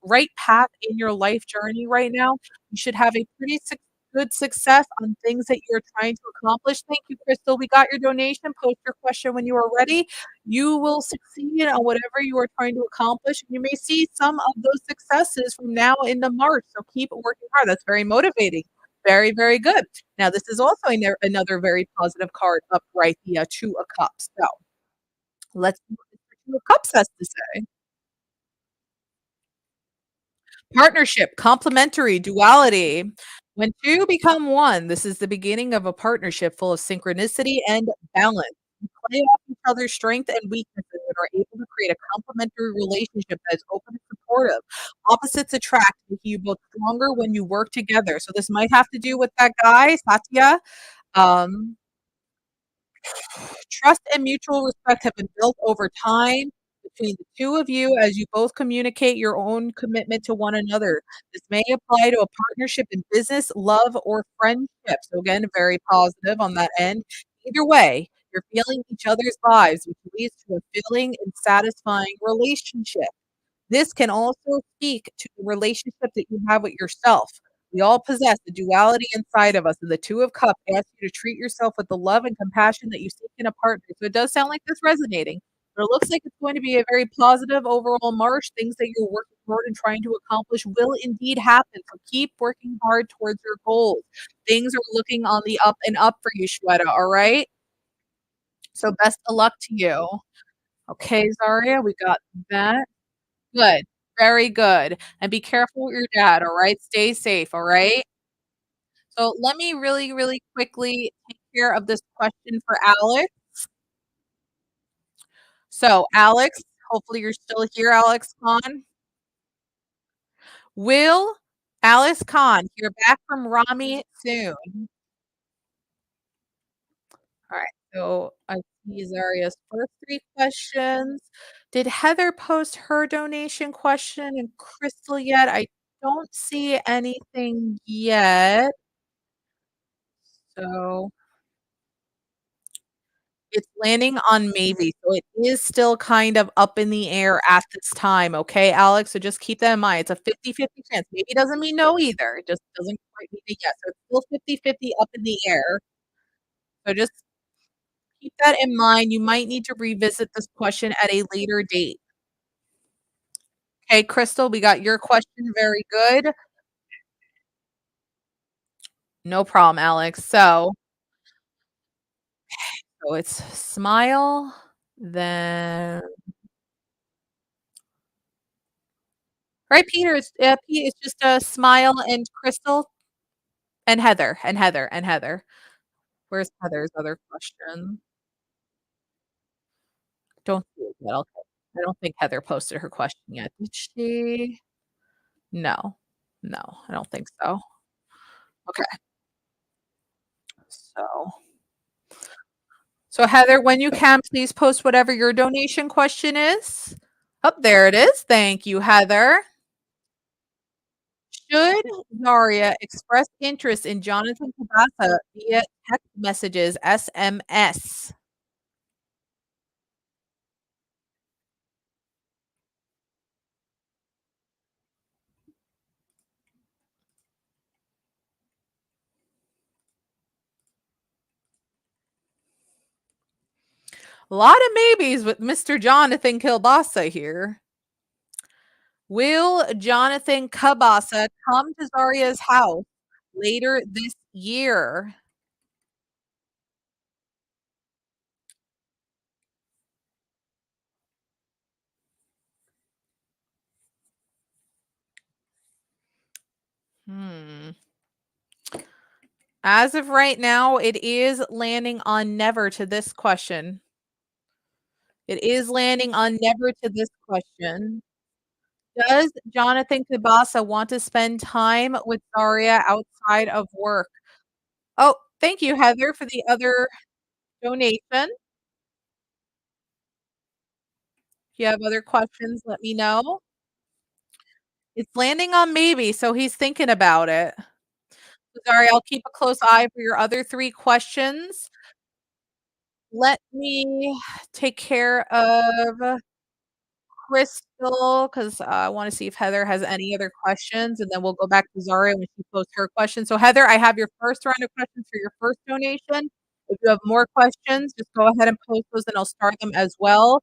right path in your life journey right now. You should have a pretty good success on things that you're trying to accomplish. Thank you, Crystal. We got your donation. Post your question when you are ready. You will succeed on whatever you are trying to accomplish. You may see some of those successes from now into March. So keep working hard. That's very motivating. Very, very good. Now, this is also another very positive card upright, the Two of Cups. So let's see what the Two of Cups has to say. Partnership, complementary, duality. When two become one, this is the beginning of a partnership full of synchronicity and balance. You play off each other's strengths and weaknesses and are able to create a complementary relationship that is open and supportive. Opposites attract, making you both stronger when you work together. So this might have to do with that guy, Satya. Um, Trust and mutual respect have been built over time between the two of you as you both communicate your own commitment to one another. This may apply to a partnership in business, love, or friendship. So, again, very positive on that end. Either way, you're feeling each other's lives, which leads to a filling and satisfying relationship. This can also speak to the relationship that you have with yourself. We all possess the duality inside of us, and the Two of Cups asks you to treat yourself with the love and compassion that you seek in a partner. So it does sound like this resonating, but it looks like it's going to be a very positive overall march. Things that you're working toward and trying to accomplish will indeed happen. So keep working hard towards your goals. Things are looking on the up and up for you, Shweta. All right. So best of luck to you. Okay, Zaria, we got that. Good. Very good. And be careful with your dad, all right? Stay safe, all right? So let me really, really quickly take care of this question for Alex. So, Alex, hopefully you're still here, Alex Khan. Will Alex Khan hear back from Rami soon? All right. So I see Zaria's first three questions. Did Heather post her donation question and Crystal yet? I don't see anything yet. So it's landing on maybe. So it is still kind of up in the air at this time. Okay, Alex. So just keep that in mind. It's a 50-50 chance. Maybe doesn't mean no either. It just doesn't quite mean a yes. So it's still 50-50 up in the air. So just keep that in mind. You might need to revisit this question at a later date. Okay, Crystal, we got your question. Very good. No problem, Alex. So it's smile, then right, Peter. Pete. It's just a smile and Crystal and Heather and Heather and Heather. Where's Heather's other question? Don't see it yet. Okay. I don't think Heather posted her question yet. Did she? No. No, I don't think so. Okay. So Heather, when you can, please post whatever your donation question is. Oh, there it is. Thank you, Heather. Should Zaria express interest in Jonathan Tabasa via text messages, SMS? A lot of maybes with Mr. Jonathan Kilbasa here. Will Jonathan Kabasa come to Zaria's house later this year? Hmm. As of right now, it is landing on never to this question. It is landing on never to this question. Does Jonathan Kibasa want to spend time with Daria outside of work? Oh, thank you, Heather, for the other donation. If you have other questions, let me know. It's landing on maybe, so he's thinking about it. Sorry, I'll keep a close eye for your other 3 questions. Let me take care of Crystal, 'cause I wanna see if Heather has any other questions, and then we'll go back to Zaria when she posts her question. So, Heather, I have your first round of questions for your first donation. If you have more questions, just go ahead and post those, and I'll start them as well.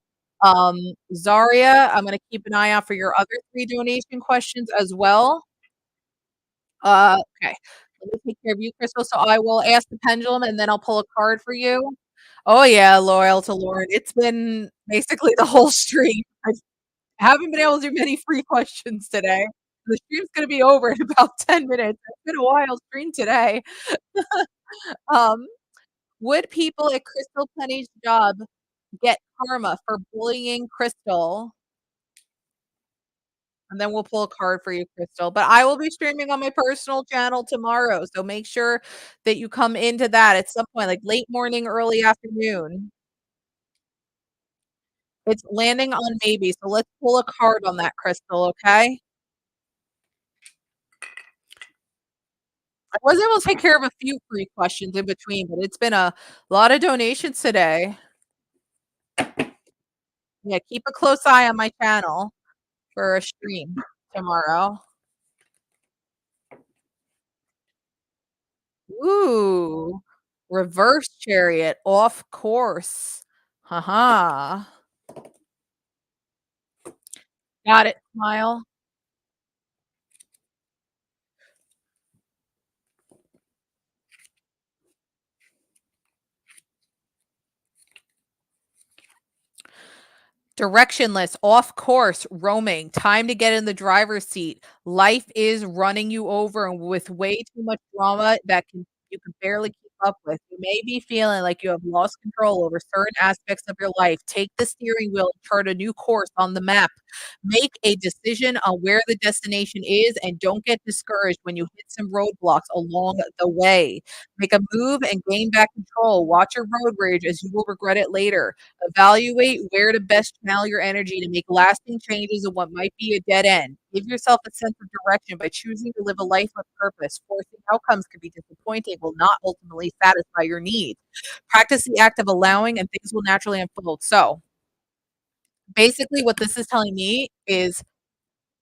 Zaria, I'm gonna keep an eye out for your other 3 donation questions as well. Okay. Let me take care of you, Crystal. So I will ask the pendulum, and then I'll pull a card for you. Oh, yeah, loyal to Lauren. It's been basically the whole stream. I haven't been able to do many free questions today. The stream's gonna be over in about 10 minutes. It's been a wild stream today. Um, would people at Crystal Penny's job get karma for bullying Crystal? And then we'll pull a card for you, Crystal. But I will be streaming on my personal channel tomorrow, so make sure that you come into that at some point, like late morning, early afternoon. It's landing on maybe, so let's pull a card on that, Crystal, okay? I was able to take care of a few free questions in between, but it's been a lot of donations today. Yeah, keep a close eye on my channel for a stream tomorrow. Ooh, reverse chariot off course. Haha. Got it, smile. Directionless, off course, roaming, time to get in the driver's seat. Life is running you over and with way too much drama that you can barely keep up with. You may be feeling like you have lost control over certain aspects of your life. Take the steering wheel and chart a new course on the map. Make a decision on where the destination is and don't get discouraged when you hit some roadblocks along the way. Make a move and gain back control. Watch your road rage as you will regret it later. Evaluate where to best channel your energy to make lasting changes in what might be a dead end. Give yourself a sense of direction by choosing to live a life with purpose. Forcing outcomes can be disappointing, will not ultimately satisfy your needs. Practice the act of allowing, and things will naturally unfold. So, basically, what this is telling me is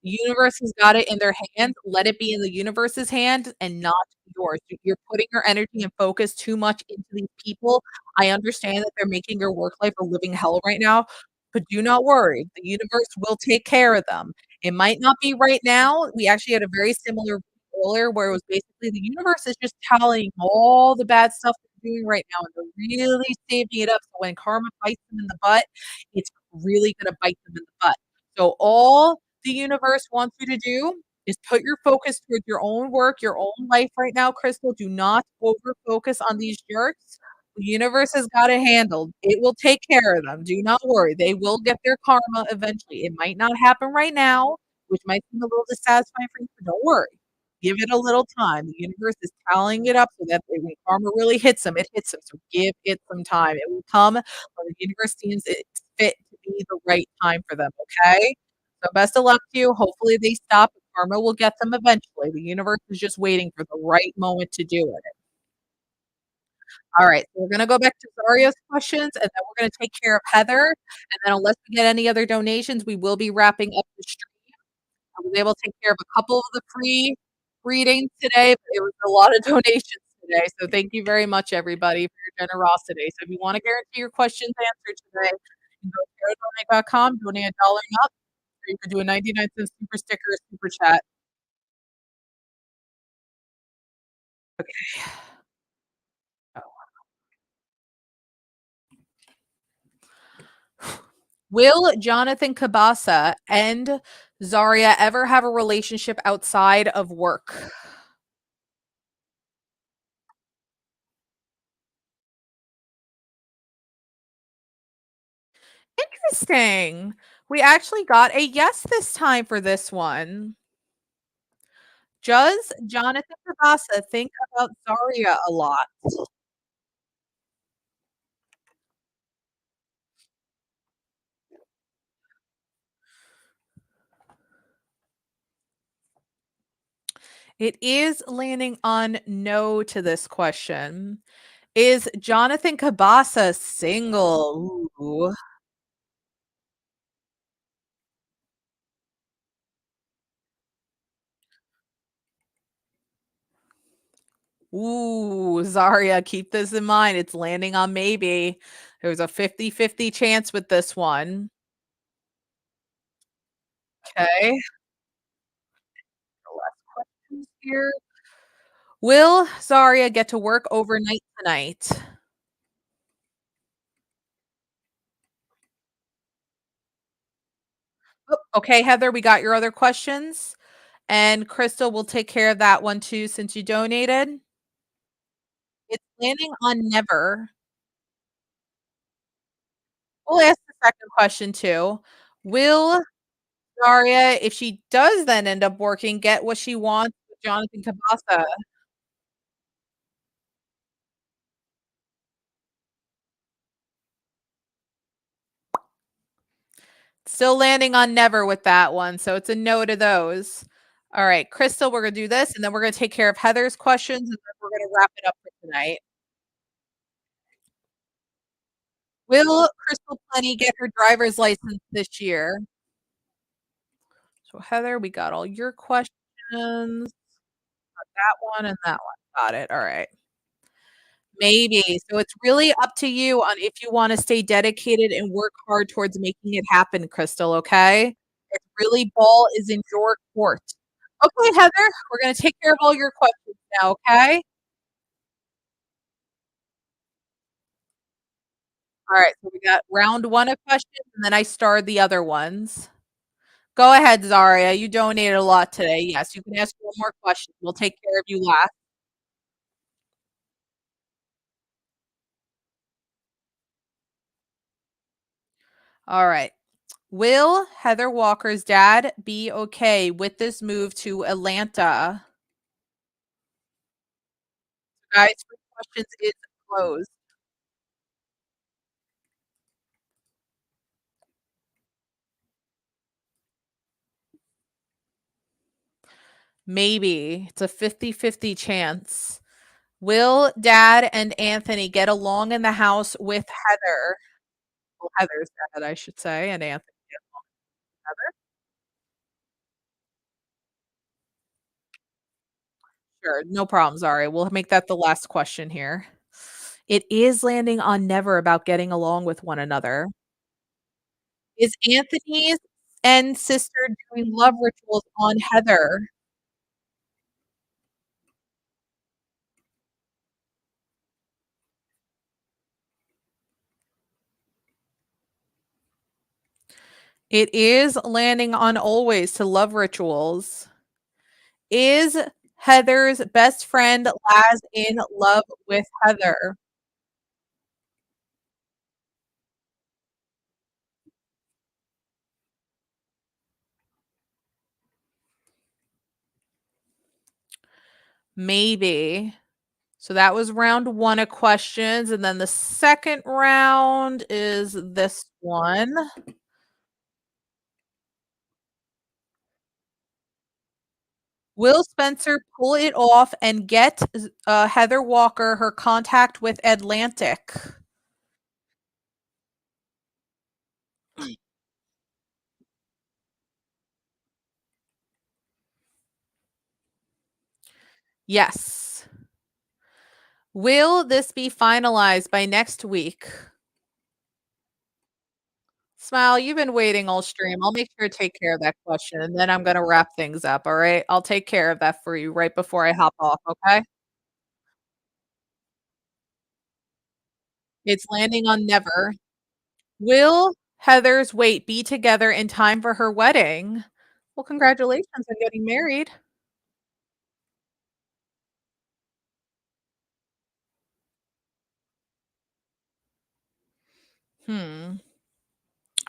universe has got it in their hands. Let it be in the universe's hand and not yours. You're putting your energy and focus too much into these people. I understand that they're making your work life a living hell right now, but do not worry. The universe will take care of them. It might not be right now. We actually had a very similar earlier where it was basically the universe is just telling all the bad stuff they're doing right now, and they're really saving it up. So when karma bites them in the butt, it's really going to bite them in the butt. So all the universe wants you to do is put your focus towards your own work, your own life right now, Crystal. Do not over focus on these jerks. The universe has got it handled. It will take care of them. Do not worry. They will get their karma eventually. It might not happen right now, which might seem a little dissatisfying for you, but don't worry. Give it a little time. The universe is tallying it up so that when karma really hits them, it hits them. So give it some time. It will come when the universe deems it fit to be the right time for them. Okay. So best of luck to you. Hopefully they stop. Karma will get them eventually. The universe is just waiting for the right moment to do it. All right, so we're gonna go back to Zarya's questions, and then we're gonna take care of Heather, and then unless we get any other donations, we will be wrapping up the stream. I was able to take care of a couple of the free readings today, but it was a lot of donations today, so thank you very much, everybody, for your generosity. So if you wanna guarantee your questions answered today, you can go to tarotdonate.com, donate $1 and up, or you could do a 99-cent super sticker or super chat. Okay. Will Jonathan Kabasa and Zarya ever have a relationship outside of work? Interesting. We actually got a yes this time for this one. Does Jonathan Kabasa think about Zarya a lot? It is landing on no to this question. Is Jonathan Kabasa single? Ooh. Ooh, Zarya, keep this in mind. It's landing on maybe. There's a 50-50 chance with this one. Okay. Last questions here. Will Zarya get to work overnight tonight? Oh, okay, Heather, we got your other questions. And Crystal will take care of that one too since you donated. It's landing on never. We'll ask the second question too. Will Daria, if she does then end up working, get what she wants with Jonathan Kabasa? Still landing on never with that one, so it's a no to those. All right, Crystal, we're gonna do this, and then we're gonna take care of Heather's questions, and then we're gonna wrap it up for tonight. Will Crystal Plenty get her driver's license this year? So Heather, we got all your questions. That one and that one. Got it. All right. Maybe. So it's really up to you on if you wanna stay dedicated and work hard towards making it happen, Crystal, okay? It's really ball is in your court. Okay, Heather, we're gonna take care of all your questions now, okay? Alright, so we got round 1 of questions, and then I starred the other ones. Go ahead, Zaria, you donated a lot today. Yes, you can ask 1 more question. We'll take care of you last. Alright. Will Heather Walker's dad be okay with this move to Atlanta? Guys, free questions is closed. Maybe. It's a 50-50 chance. Will Dad and Anthony get along in the house with Heather? Well, Heather's dad, I should say, and Anthony get along with Heather. Sure, no problems, Ari. We'll make that the last question here. It is landing on never about getting along with one another. Is Anthony's and sister doing love rituals on Heather? It is landing on always to love rituals. Is Heather's best friend Laz in love with Heather? Maybe. So that was round 1 of questions, and then the second round is this one. Will Spencer pull it off and get Heather Walker her contact with Atlantic? Yes. Will this be finalized by next week? Smile, you've been waiting all stream. I'll make sure to take care of that question, and then I'm gonna wrap things up, alright? I'll take care of that for you right before I hop off, okay? It's landing on never. Will Heather's wait be together in time for her wedding? Well, congratulations on getting married. Hmm.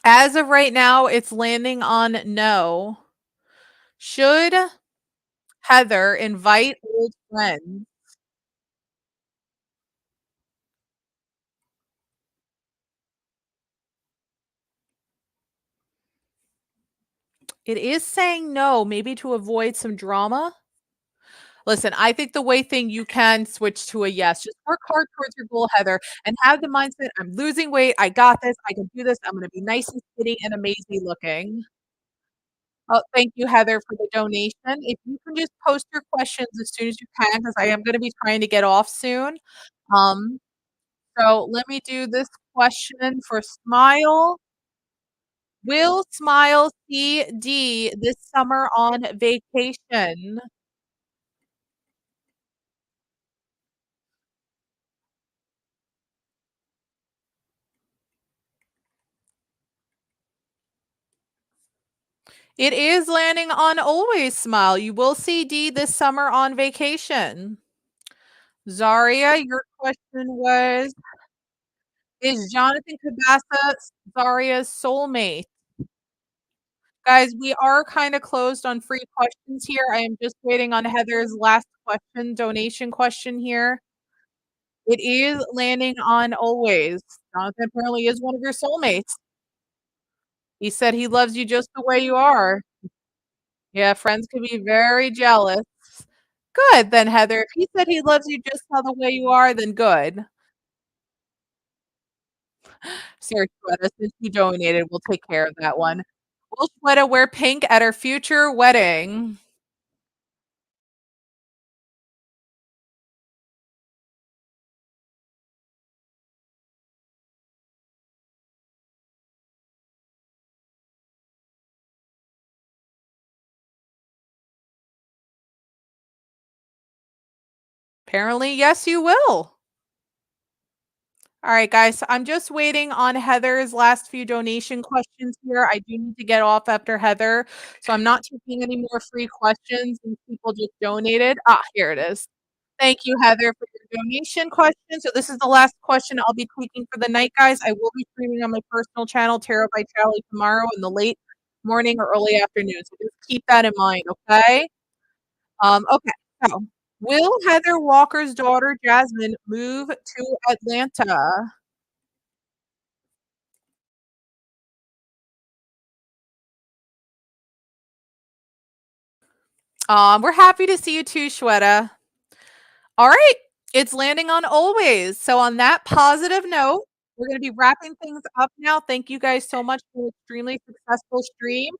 As of right now, it's landing on no. Should Heather invite old friends? It is saying no, maybe to avoid some drama. Listen, I think the way thing you can switch to a yes. Just work hard towards your goal, Heather, and have the mindset, "I'm losing weight. I got this. I can do this. I'm gonna be nice and skinny and amazing looking." Oh, thank you, Heather, for the donation. If you can just post your questions as soon as you can, because I am gonna be trying to get off soon. Um, so let me do this question for Smile. Will Smile see D this summer on vacation? It is landing on Always Smile. You will see D this summer on vacation. Zaria, your question was, is Jonathan Cabasa Zaria's soulmate? Guys, we are kinda closed on free questions here. I am just waiting on Heather's last question, donation question here. It is landing on Always. Jonathan apparently is one of your soulmates. He said he loves you just the way you are. Yeah, friends can be very jealous. Good, then, Heather. If he said he loves you just how the way you are, then good. Sorry, Shweta, since you donated, we'll take care of that one. Will Shweta wear pink at her future wedding? Apparently, yes, you will. All right, guys. So I'm just waiting on Heather's last few donation questions here. I do need to get off after Heather, so I'm not taking any more free questions and people just donated. Ah, here it is. Thank you, Heather, for your donation question. So this is the last question I'll be taking for the night, guys. I will be streaming on my personal channel, Tarot by Charlie, tomorrow in the late morning or early afternoon. So just keep that in mind, okay? Okay. So, will Heather Walker's daughter Jasmine move to Atlanta? We're happy to see you too, Shweta. All right, it's landing on Always. So on that positive note, we're gonna be wrapping things up now. Thank you guys so much for an extremely successful stream.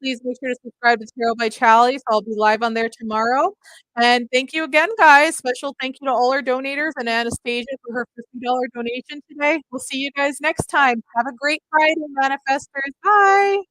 Please make sure to subscribe to Tarot by Charlie, so I'll be live on there tomorrow. And thank you again, guys. Special thank you to all our donators and Anastasia for her $50 donation today. We'll see you guys next time. Have a great Friday, manifestors. Bye.